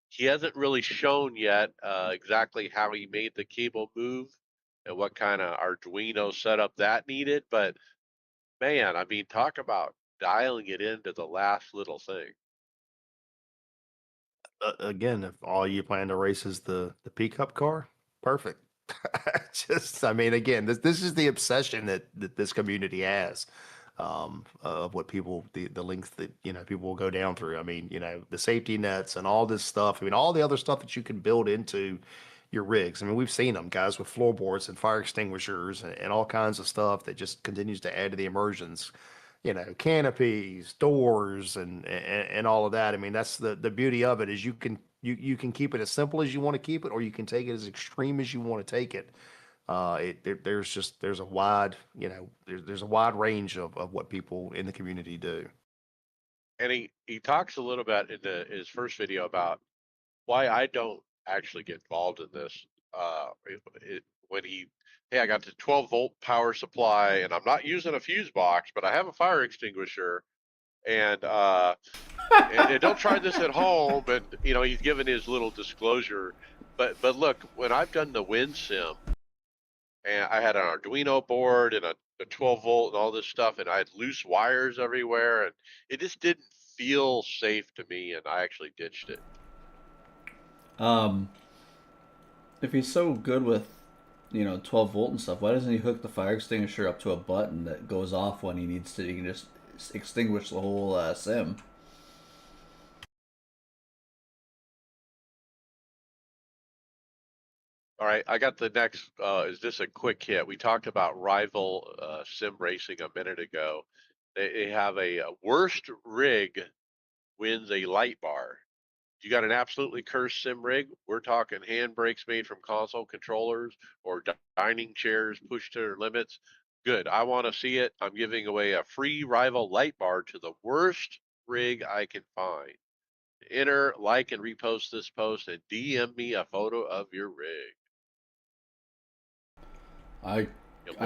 He hasn't really shown yet exactly how he made the cable move and what kind of Arduino setup that needed, but man, I mean, talk about dialing it into the last little thing.
Again, if all you plan to race is the pickup car, perfect. I mean, again, this is the obsession that this community has, of what people, the length that, people will go down through. I mean, the safety nets and all this stuff. I mean, all the other stuff that you can build into your rigs. I mean, we've seen them, guys, with floorboards and fire extinguishers and all kinds of stuff that just continues to add to the immersions. Canopies, doors, and all of that. I mean, that's the beauty of it, is you can keep it as simple as you want to keep it, or you can take it as extreme as you want to take it. There's a wide, there's a wide range of what people in the community do.
And he talks a little bit in his first video about why I don't actually get involved in this. When hey, I got the 12-volt power supply, and I'm not using a fuse box, but I have a fire extinguisher, and don't try this at home. And he's given his little disclosure, but look, when I've done the wind sim, and I had an Arduino board and a 12-volt and all this stuff, and I had loose wires everywhere, and it just didn't feel safe to me, and I actually ditched it.
If he's so good with 12 volt and stuff, why doesn't he hook the fire extinguisher up to a button that goes off when he needs to? He can just extinguish the whole sim.
All right, I got the next. Is this a quick hit? We talked about rival sim racing a minute ago. They have a worst rig wins a light bar. You got an absolutely cursed sim rig? We're talking handbrakes made from console controllers or dining chairs pushed to their limits. Good. I want to see it. I'm giving away a free rival light bar to the worst rig I can find. Enter, like, and repost this post and DM me a photo of your rig.
I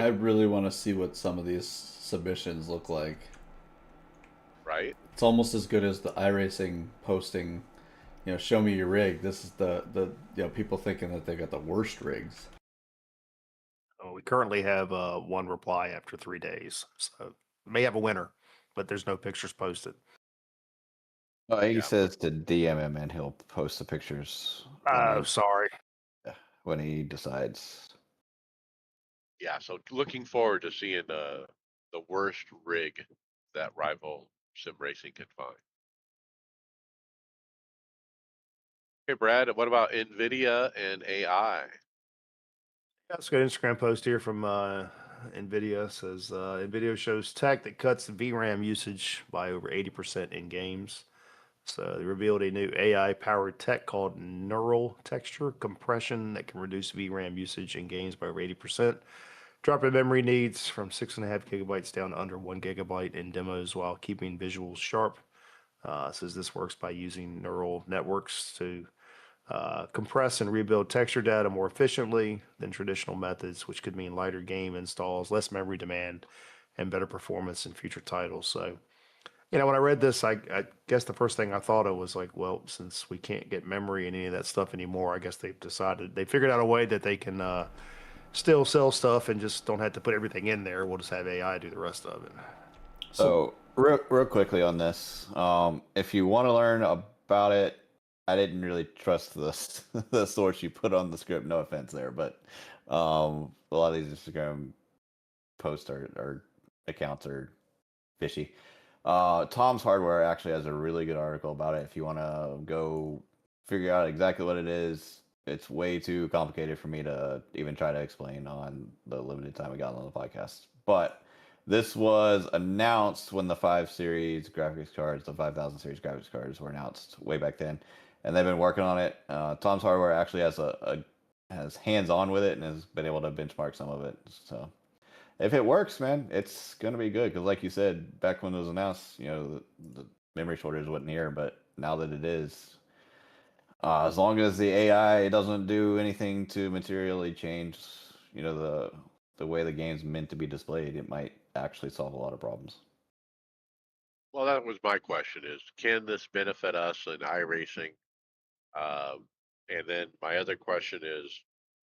really want to see what some of these submissions look like.
Right?
It's almost as good as the iRacing posting, show me your rig. This is the people thinking that they got the worst rigs.
We currently have one reply after 3 days, so we may have a winner, but there's no pictures posted.
He says to DM him and he'll post the pictures.
Sorry.
When he decides.
Yeah, so looking forward to seeing the worst rig that rival sim racing can find. Okay, Brad, what about NVIDIA and AI?
Yeah, let's go to Instagram post here from NVIDIA. Says NVIDIA shows tech that cuts VRAM usage by over 80% in games. So they revealed a new AI-powered tech called neural texture compression that can reduce VRAM usage in games by over 80%, dropping memory needs from 6.5 gigabytes down to under 1 gigabyte in demos while keeping visuals sharp. Says this works by using neural networks to compress and rebuild texture data more efficiently than traditional methods, which could mean lighter game installs, less memory demand, and better performance in future titles. So, when I read this, I guess the first thing I thought of was like, well, since we can't get memory and any of that stuff anymore, I guess they figured out a way that they can still sell stuff and just don't have to put everything in there. We'll just have AI do the rest of it.
So real quickly on this, if you want to learn about it, I didn't really trust the source you put on the script. No offense there, but a lot of these Instagram posts or accounts are fishy. Tom's Hardware actually has a really good article about it. If you want to go figure out exactly what it is, it's way too complicated for me to even try to explain on the limited time we got on the podcast. But this was announced when the 5 series graphics cards, the 5000 series graphics cards were announced way back then, and they've been working on it. Tom's Hardware actually has hands-on with it and has been able to benchmark some of it. So if it works, man, it's gonna be good. Because like you said, back when it was announced, the memory shortage wasn't here, but now that it is, as long as the AI doesn't do anything to materially change, the way the game's meant to be displayed, it might actually solve a lot of problems.
Well, that was my question: is can this benefit us in iRacing? And then my other question is,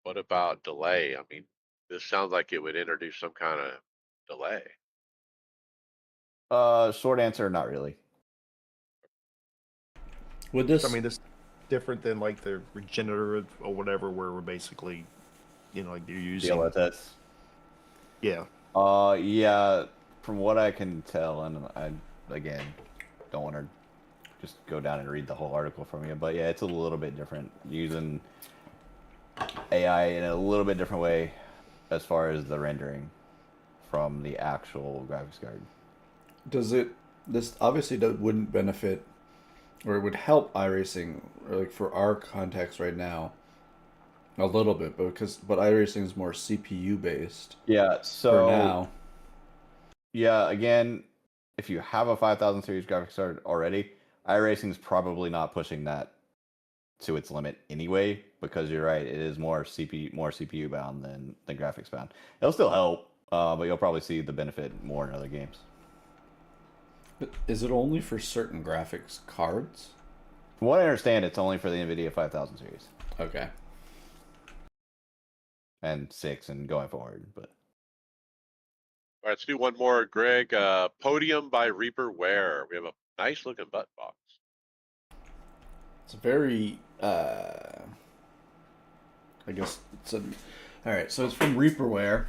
what about delay? I mean, this sounds like it would introduce some kind of delay.
Short answer, not really.
Would this?
I mean, this different than like the regenerative or whatever, where we're basically like you're using.
DLSS.
Yeah.
Yeah. From what I can tell, and I again don't want to just go down and read the whole article from you, but yeah, it's a little bit different using AI in a little bit different way as far as the rendering from the actual graphics card.
Does it? This obviously wouldn't benefit, or it would help iRacing, or like for our context right now, a little bit, but iRacing is more CPU based
Yeah.
for
So
now.
yeah, again, if you have a 5000 series graphics card already, iRacing is probably not pushing that to its limit anyway, because you're right, it is more CPU bound than graphics bound. It'll still help, but you'll probably see the benefit more in other games.
But is it only for certain graphics cards?
From what I understand, it's only for the NVIDIA 5000 series
Okay.
and 6 and going forward. But
All right, let's do one more, Greg. Podium by Reaper Wear. We have a nice looking button box.
It's a very I guess it's a all right. So it's from Reaperware.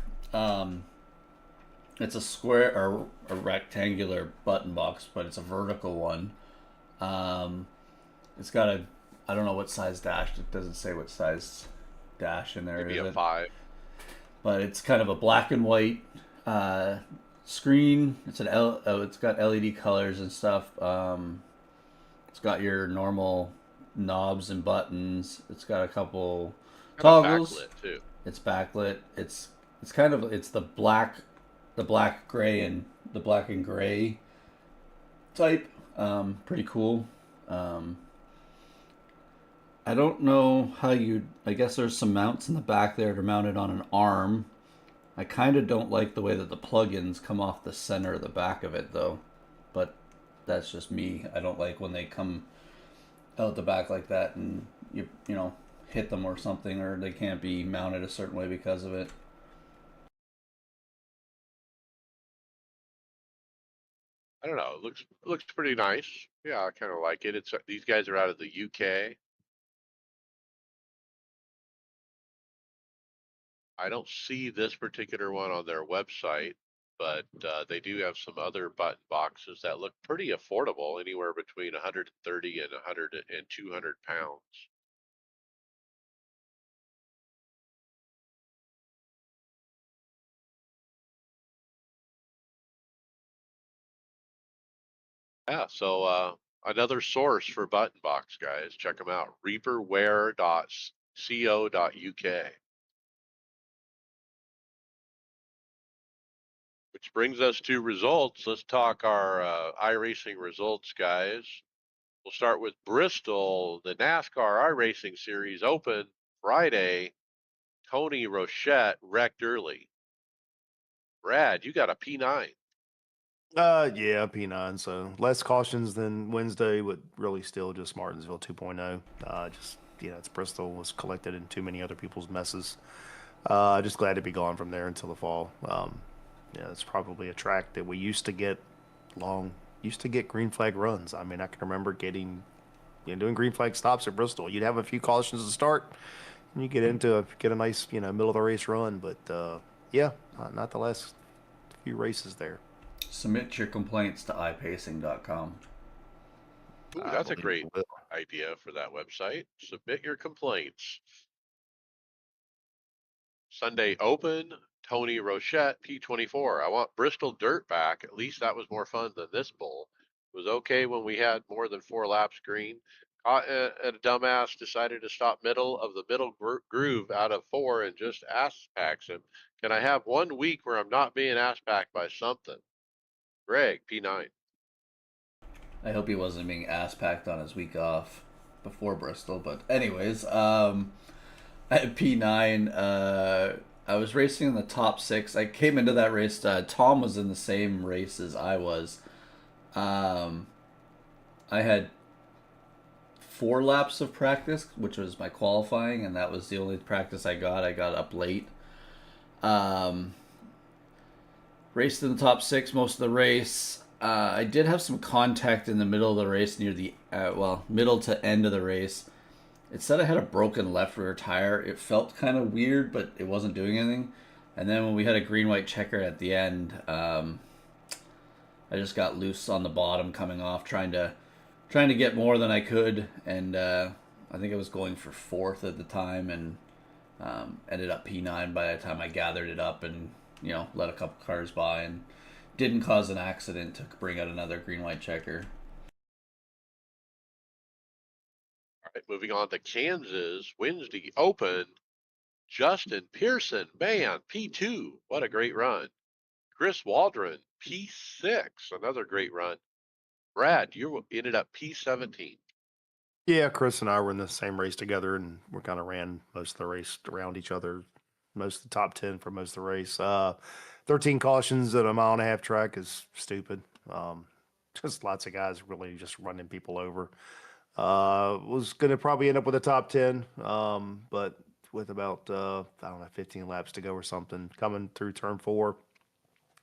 It's a square or a rectangular button box, but it's a vertical one. It's got a I don't know what size dash. It doesn't say what size dash in there,
Maybe
is
a
it?
5.
But it's kind of a black and white screen. It's it's got LED colors and stuff. It's got your normal knobs and buttons. It's got a couple
Kind of
toggles.
backlit too.
It's backlit. It's kind of it's the black gray and the black and gray type. Pretty cool. I don't know how you. I guess there's some mounts in the back there to mount it on an arm. I kind of don't like the way that the plugins come off the center of the back of it, though. But that's just me. I don't like when they come out the back like that and you know hit them or something, or they can't be mounted a certain way because of it.
I don't know. It looks pretty nice. Yeah, I kind of like it. It's these guys are out of the UK. I don't see this particular one on their website, but they do have some other button boxes that look pretty affordable, anywhere between 130 and 100 and 200 pounds. Yeah, so another source for button box, guys. Check them out. reaperware.co.uk. Which brings us to results. Let's talk our iRacing results, guys. We'll start with Bristol. The NASCAR iRacing Series opened Friday. Tony Rochette wrecked early. Brad, you got a P9.
Yeah, P9. So less cautions than Wednesday, but really still just Martinsville 2.0. Just it's Bristol, was collected in too many other people's messes. Just glad to be gone from there until the fall. Yeah, it's probably a track that we used to get green flag runs. I mean, I can remember doing green flag stops at Bristol. You'd have a few cautions to start, and you get a nice, middle of the race run. But yeah, not the last few races there.
Submit your complaints to iPacing.com.
Ooh,
I
that's a
believe
great
it will.
idea for that website. Submit your complaints. Sunday Open, Tony Rochette, P24. I want Bristol dirt back. At least that was more fun than this bowl. It was okay when we had more than 4 laps green. Caught a dumbass decided to stop middle of the middle groove out of 4 and just ass packs him. Can I have 1 week where I'm not being ass packed by something? Greg, P9.
I hope he wasn't being ass packed on his week off before Bristol. But anyways, at P9, I was racing in the top 6. I came into that race. Tom was in the same race as I was. I had 4 laps of practice, which was my qualifying, and that was the only practice I got. I got up late. Raced in the top 6 most of the race. I did have some contact in the middle of the race, near the middle to end of the race. it said I had a broken left rear tire. It felt kind of weird, but it wasn't doing anything. And then when we had a green white checker at the end, I just got loose on the bottom coming off, trying to get more than I could, and I think I was going for fourth at the time, and ended up P9 by the time I gathered it up, and let a couple cars by, and didn't cause an accident to bring out another green white checker.
All right, moving on to Kansas Wednesday Open. Justin Pearson, man, P2, what a great run. Chris Waldron, P6, another great run. Brad, you ended up P17.
Yeah, Chris and I were in the same race together, and we kind of ran most of the race around each other, most of the top 10 for most of the race. 13 cautions at a mile and a half track is stupid. Just lots of guys really just running people over. Was going to probably end up with a top 10, but with about, I don't know, 15 laps to go or something, coming through turn 4,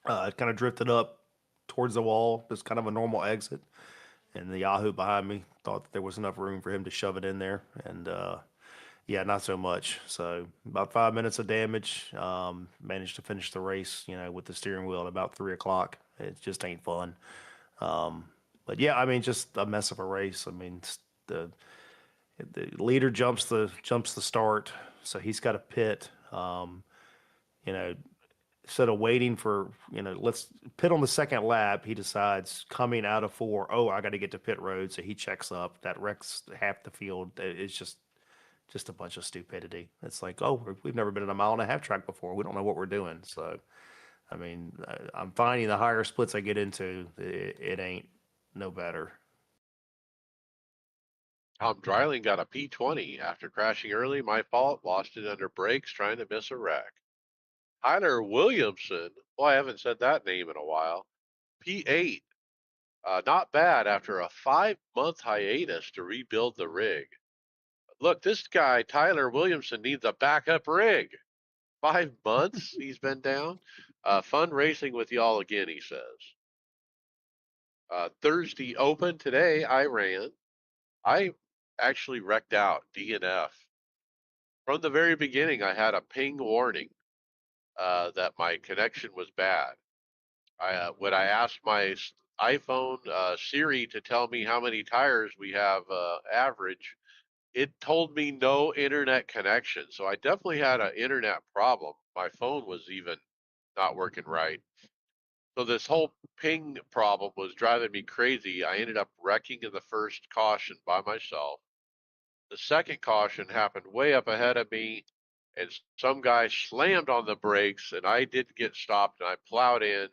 it kind of drifted up towards the wall. It's kind of a normal exit. And the Yahoo behind me thought that there was enough room for him to shove it in there. And yeah, not so much. So about 5 minutes of damage. Managed to finish the race, with the steering wheel at about 3 o'clock. It just ain't fun. But yeah, I mean, just a mess of a race. I mean, the the leader jumps the start, so he's got to pit. You know, Instead of waiting for, let's pit on the second lap, he decides coming out of 4, oh, I got to get to pit road, so he checks up. That wrecks half the field. It's just a bunch of stupidity. It's like, oh, we've never been in a mile and a half track before. We don't know what we're doing. So, I mean, I'm finding the higher splits I get into, it ain't no better.
Tom Dreiling got a P20 after crashing early. My fault. Lost it under brakes trying to miss a wreck. Tyler Williamson. Boy, I haven't said that name in a while. P8. Not bad after a 5-month hiatus to rebuild the rig. Look, this guy, Tyler Williamson, needs a backup rig. 5 months he's been down. Fun racing with y'all again, he says. Thursday Open today, I ran. I actually wrecked out DNF. From the very beginning, I had a ping warning that my connection was bad. When I asked my iPhone Siri to tell me how many tires we have average, it told me no internet connection. So I definitely had an internet problem. My phone was even not working right. So this whole ping problem was driving me crazy. I ended up wrecking in the first caution by myself. The second caution happened way up ahead of me, and some guy slammed on the brakes, and I didn't get stopped, and I plowed in,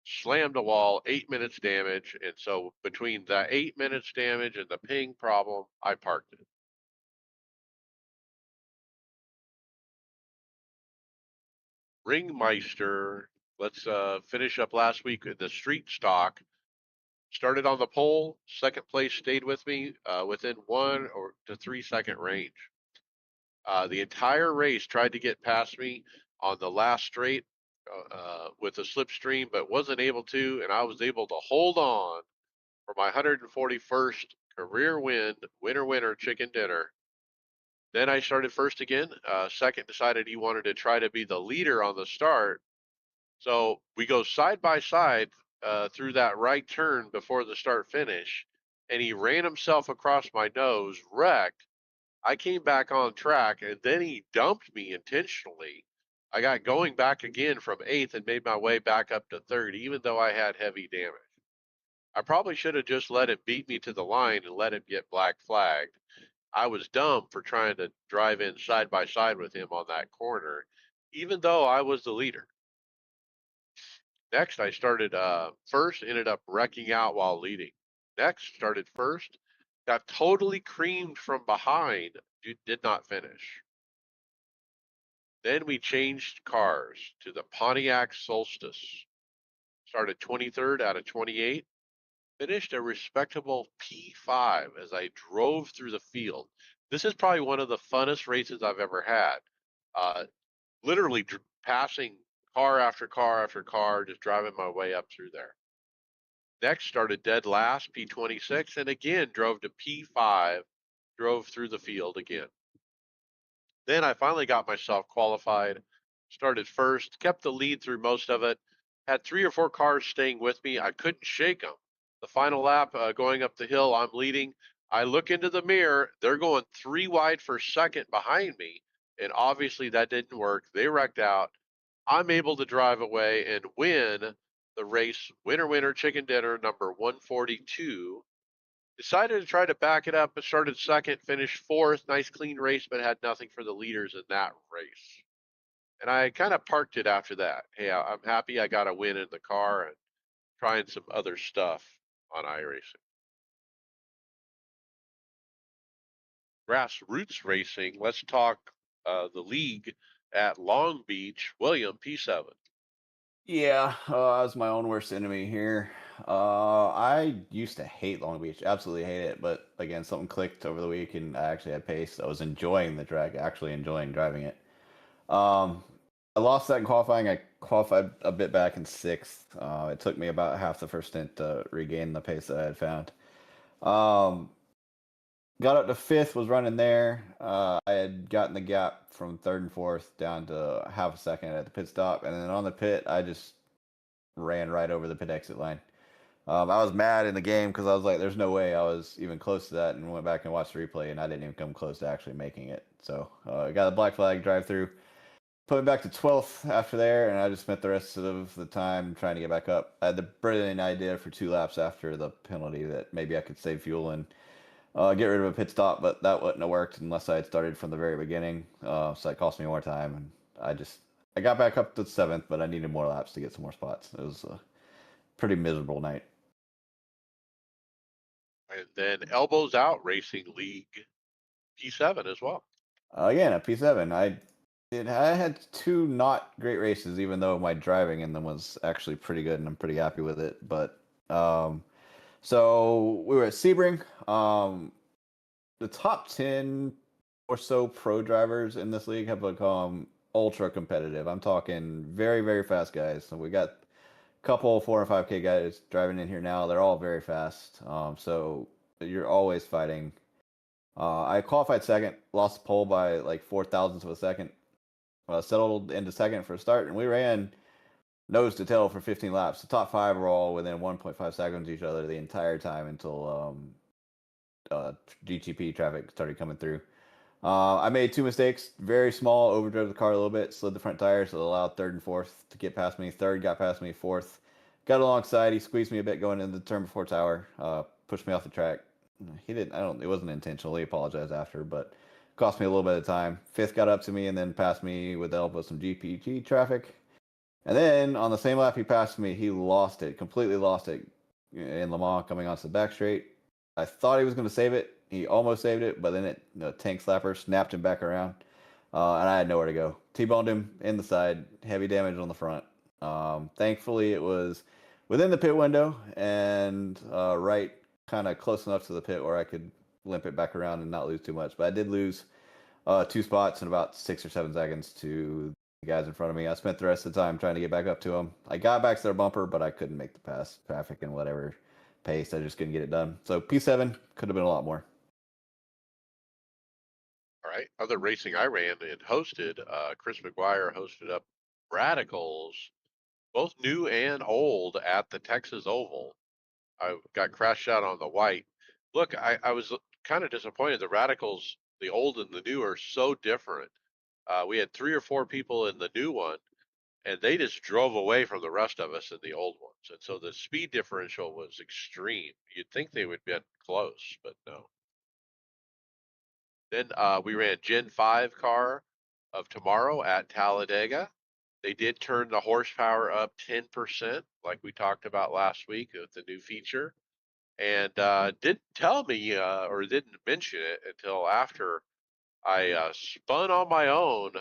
slammed a wall, 8 minutes damage. And so between the 8 minutes damage and the ping problem, I parked it. Ringmeister, let's finish up last week with the street stock. Started on the pole, second place stayed with me within 1 or to 3 second range. The entire race tried to get past me on the last straight with a slipstream, but wasn't able to, and I was able to hold on for my 141st career win, winner, chicken dinner. Then I started first again. Second decided he wanted to try to be the leader on the start. So we go side by side through that right turn before the start finish, and he ran himself across my nose, wrecked. I came back on track, and then he dumped me intentionally. I got going back again from 8th and made my way back up to 3rd, even though I had heavy damage. I probably should have just let him beat me to the line and let him get black flagged. I was dumb for trying to drive in side by side with him on that corner, even though I was the leader. Next, I started first, ended up wrecking out while leading. Next, started first, got totally creamed from behind, did not finish. Then we changed cars to the Pontiac Solstice. Started 23rd out of 28. Finished a respectable P5 as I drove through the field. This is probably one of the funnest races I've ever had. Literally passing car after car after car, just driving my way up through there. Next, started dead last, P26, and again drove to P5 drove through the field again. Then I finally got myself qualified, started first, kept the lead through most of it, had 3 or 4 cars staying with me. I couldn't shake them. The final lap, going up the hill, I'm leading. I look into the mirror. They're going 3 wide for second behind me. And obviously that didn't work. They wrecked out. I'm able to drive away and win the race. Winner, winner, chicken dinner, number 142. Decided to try to back it up, but started second, finished fourth. Nice clean race, but had nothing for the leaders in that race. And I kind of parked it after that. Hey, I'm happy I got a win in the car and trying some other stuff on iRacing. Grassroots racing. Let's talk the league at Long Beach. William P7.
Yeah, I was my own worst enemy here. I used to hate Long Beach, absolutely hate it. But again, something clicked over the week, and I actually had pace. I was enjoying the track, actually enjoying driving it. Um, I lost that in qualifying. I qualified a bit back in sixth. It took me about half the first stint to regain the pace that I had found. Um, got up to fifth, was running there. I had gotten the gap from third and fourth down to half a second at the pit stop, and then on the pit, I just ran right over the pit exit line. I was mad in the game because I was like, "There's no way I was even close to that," and went back and watched the replay, and I didn't even come close to actually making it. So I got a black flag drive through, put me back to 12th after there, and I just spent the rest of the time trying to get back up. I had the brilliant idea for 2 laps after the penalty that maybe I could save fuel and get rid of a pit stop, but that wouldn't have worked unless I had started from the very beginning. So it cost me more time, and I got back up to seventh, but I needed more laps to get some more spots. It was a pretty miserable night.
And then Elbows Out Racing League P7 as well.
Again, at P7, I had 2 not great races, even though my driving in them was actually pretty good, and I'm pretty happy with it. But so we were at Sebring. The top 10 or so pro drivers in this league have become ultra competitive. I'm talking very, very fast guys. So we got a couple 4 and 5K guys driving in here now. They're all very fast. So you're always fighting. I qualified second, lost the pole by like 4 thousandths of a second. Settled into second for a start, and we ran nose to tail for 15 laps. The top 5 were all within 1.5 seconds of each other the entire time until GTP traffic started coming through. I made 2 mistakes. Very small, overdrove the car a little bit, slid the front tire, so it allowed third and fourth to get past me. Third got past me, fourth got alongside. He squeezed me a bit going into the turn before tower, pushed me off the track. He didn't. I don't. It wasn't intentional. He apologized after, but cost me a little bit of time. Fifth got up to me and then passed me with the help of some GPG traffic. And then on the same lap he passed me, he lost it, completely lost it in Le Mans coming onto the back straight. I thought he was going to save it. He almost saved it, but then tank slapper snapped him back around, and I had nowhere to go. T-boned him in the side, heavy damage on the front. Thankfully, it was within the pit window and right kind of close enough to the pit where I could limp it back around and not lose too much. But I did lose 2 spots in about 6 or 7 seconds to the guys in front of me. I spent the rest of the time trying to get back up to them. I got back to their bumper, but I couldn't make the pass. Traffic and whatever pace, I just couldn't get it done. So P7 could have been a lot more.
All right. Other racing I ran and hosted, Chris McGuire hosted up Radicals, both new and old, at the Texas Oval. I got crashed out on the white. Look, I was kind of disappointed. The Radicals, the old and the new, are so different. We had 3 or 4 people in the new one, and they just drove away from the rest of us in the old ones. And so the speed differential was extreme. You'd think they would be close, but no. Then we ran Gen 5 car of tomorrow at Talladega. They did turn the horsepower up 10%, like we talked about last week with the new feature, and didn't tell me or didn't mention it until after I spun on my own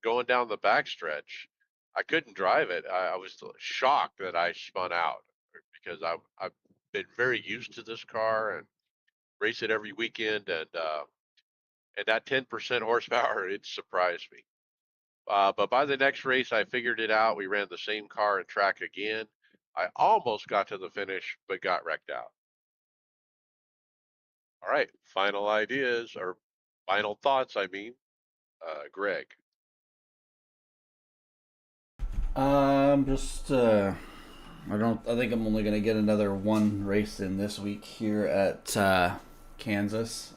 going down the backstretch. I couldn't drive it. I was shocked that I spun out because I've been very used to this car and race it every weekend, and that 10% horsepower, it surprised me. But by the next race, I figured it out. We ran the same car and track again. I almost got to the finish, but got wrecked out. All right, final ideas or final thoughts, I mean. Greg.
Just I think I'm only gonna get another one race in this week here at Kansas.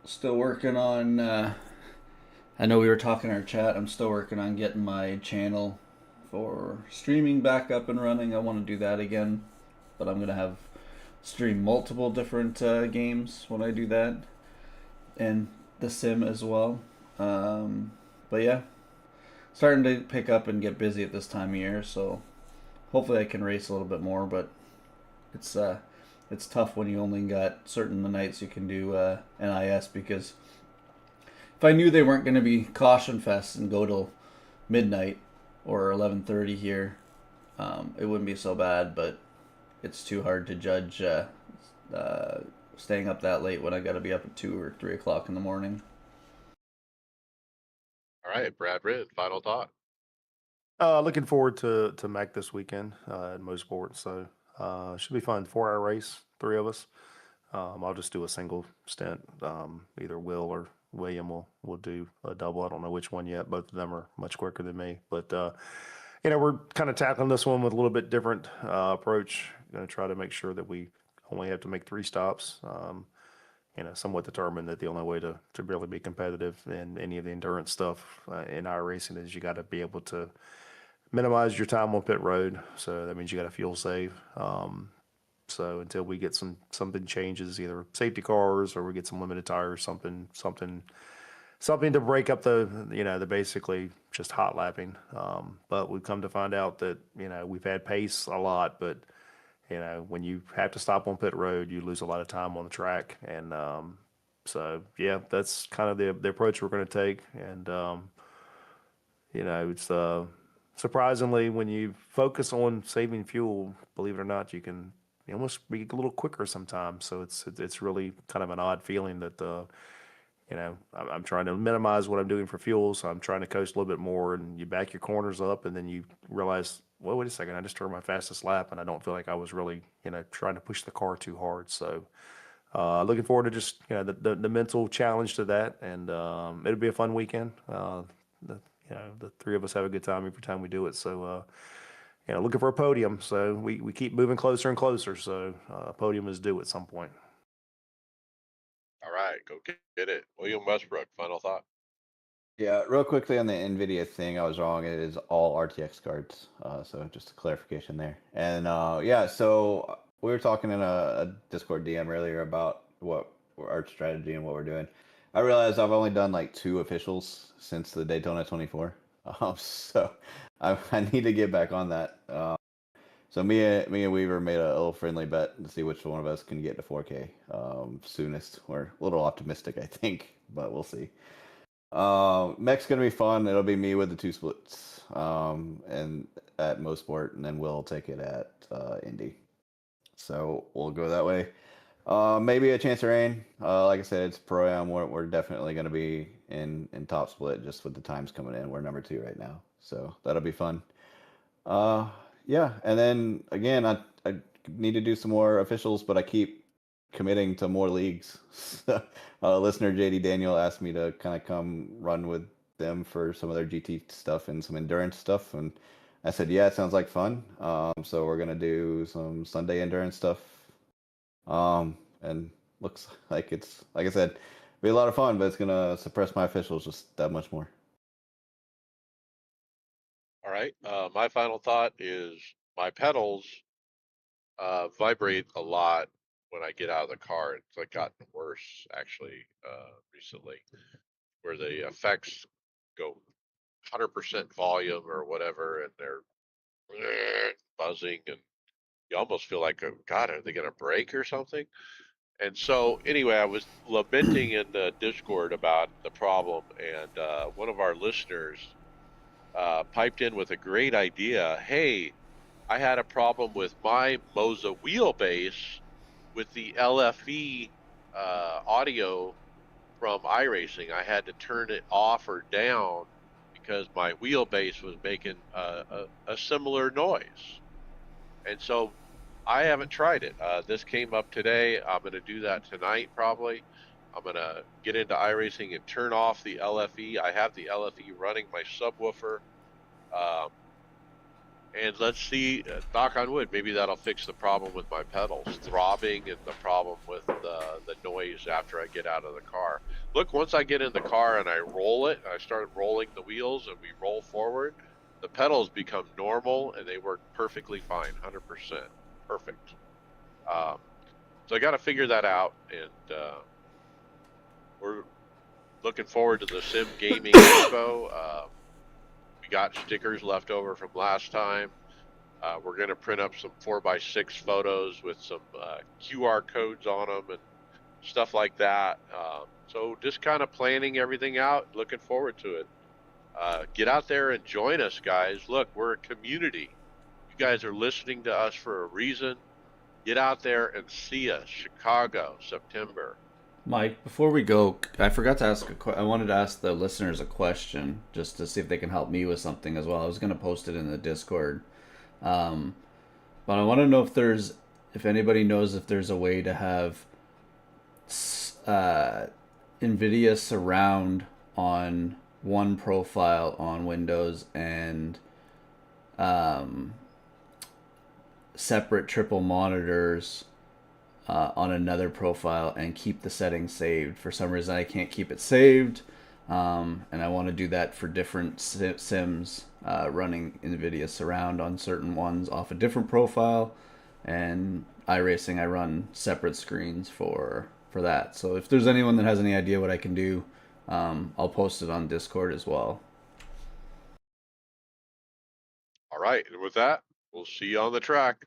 Still working on. I know we were talking in our chat. I'm still working on getting my channel for streaming back up and running. I want to do that again, but I'm gonna have stream multiple different games when I do that, and the sim as well. But yeah, starting to pick up and get busy at this time of year, so hopefully I can race a little bit more. But it's tough when you only got certain nights you can do NIS, because if I knew they weren't going to be caution fests and go till midnight or 11:30 here, it wouldn't be so bad. But it's too hard to judge staying up that late when I got to be up at 2 or 3 o'clock in the morning.
All right, Brad Ridd, final thought.
Looking forward to Mac this weekend at Motorsport. So should be fun. 4 hour race, 3 of us. I'll just do a single stint. Either Will or William will do a double. I don't know which one yet. Both of them are much quicker than me. But we're kind of tackling this one with a little bit different approach. Going to try to make sure that we only have to make 3 stops. Somewhat determined that the only way to really be competitive in any of the endurance stuff in our racing is you got to be able to minimize your time on pit road. So that means you got to fuel save. So until we get something changes, either safety cars or we get some limited tires, something to break up the basically just hot lapping. But we've come to find out that we've had pace a lot, but when you have to stop on pit road, you lose a lot of time on the track. And so yeah, that's kind of the approach we're going to take. And it's surprisingly, when you focus on saving fuel, believe it or not, you can almost be a little quicker sometimes. So it's really kind of an odd feeling that I'm trying to minimize what I'm doing for fuel, so I'm trying to coast a little bit more, and you back your corners up, and then you realize, well, wait a second, I just turned my fastest lap, and I don't feel like I was really trying to push the car too hard. So looking forward to just the mental challenge to that, and it'll be a fun weekend. The 3 of us have a good time every time we do it. So looking for a podium. So we keep moving closer and closer. So a podium is due at some point.
All right, go get it. William Westbrook, final thought.
Yeah, real quickly on the NVIDIA thing, I was wrong. It is all RTX cards. So just a clarification there. And yeah, so we were talking in a Discord DM earlier about what our strategy and what we're doing. I realized I've only done like 2 officials since the Daytona 24. So I need to get back on that. So me and Weaver made a little friendly bet to see which one of us can get to 4K soonest. We're a little optimistic, I think, but we'll see. Mech's gonna be fun. It'll be me with the 2 splits, and at Mosport, and then we'll take it at Indy. So we'll go that way. Maybe a chance of rain. Like I said, it's pro-am. We're definitely gonna be in top split just with the times coming in. We're number 2 right now, so that'll be fun. Yeah, and then again, I need to do some more officials, but I keep committing to more leagues. Listener JD Daniel asked me to kind of come run with them for some of their GT stuff and some endurance stuff, and I said, yeah, it sounds like fun. So we're gonna do some Sunday endurance stuff. And looks like it's, like I said, be a lot of fun, but it's gonna suppress my officials just that much more.
All right, my final thought is my pedals vibrate a lot when I get out of the car. It's like gotten worse actually recently, where the effects go 100% volume or whatever, and they're buzzing, and you almost feel like, oh, God, are they going to break or something? And so, anyway, I was lamenting in the Discord about the problem, and one of our listeners piped in with a great idea. Hey, I had a problem with my Moza wheelbase with the LFE audio from iRacing. I had to turn it off or down because my wheelbase was making a similar noise. And so I haven't tried it. This came up today. I'm going to do that tonight probably. I'm going to get into iRacing and turn off the LFE. I have the LFE running my subwoofer. Um, and let's see, knock on wood, maybe that'll fix the problem with my pedals throbbing and the problem with the noise after I get out of the car. Look, once I get in the car and I roll it, I start rolling the wheels and we roll forward, the pedals become normal and they work perfectly fine, 100%. Perfect. So I got to figure that out, and we're looking forward to the Sim Gaming Expo. We got stickers left over from last time. We're going to print up some 4x6 photos with some QR codes on them and stuff like that. So just kind of planning everything out, looking forward to it. Get out there and join us, guys. Look, we're a community. You guys are listening to us for a reason. Get out there and see us. Chicago, September.
Mike, before we go, I forgot to ask I wanted to ask the listeners a question just to see if they can help me with something as well. I was going to post it in the Discord. Um, but I want to know if anybody knows if there's a way to have NVIDIA surround on one profile on Windows and um, separate triple monitors on another profile and keep the settings saved. For some reason, I can't keep it saved, and I want to do that for different sims running NVIDIA Surround on certain ones off a different profile, and iRacing I run separate screens for that. So if there's anyone that has any idea what I can do, I'll post it on Discord as well.
All right, and with that, we'll see you on the track.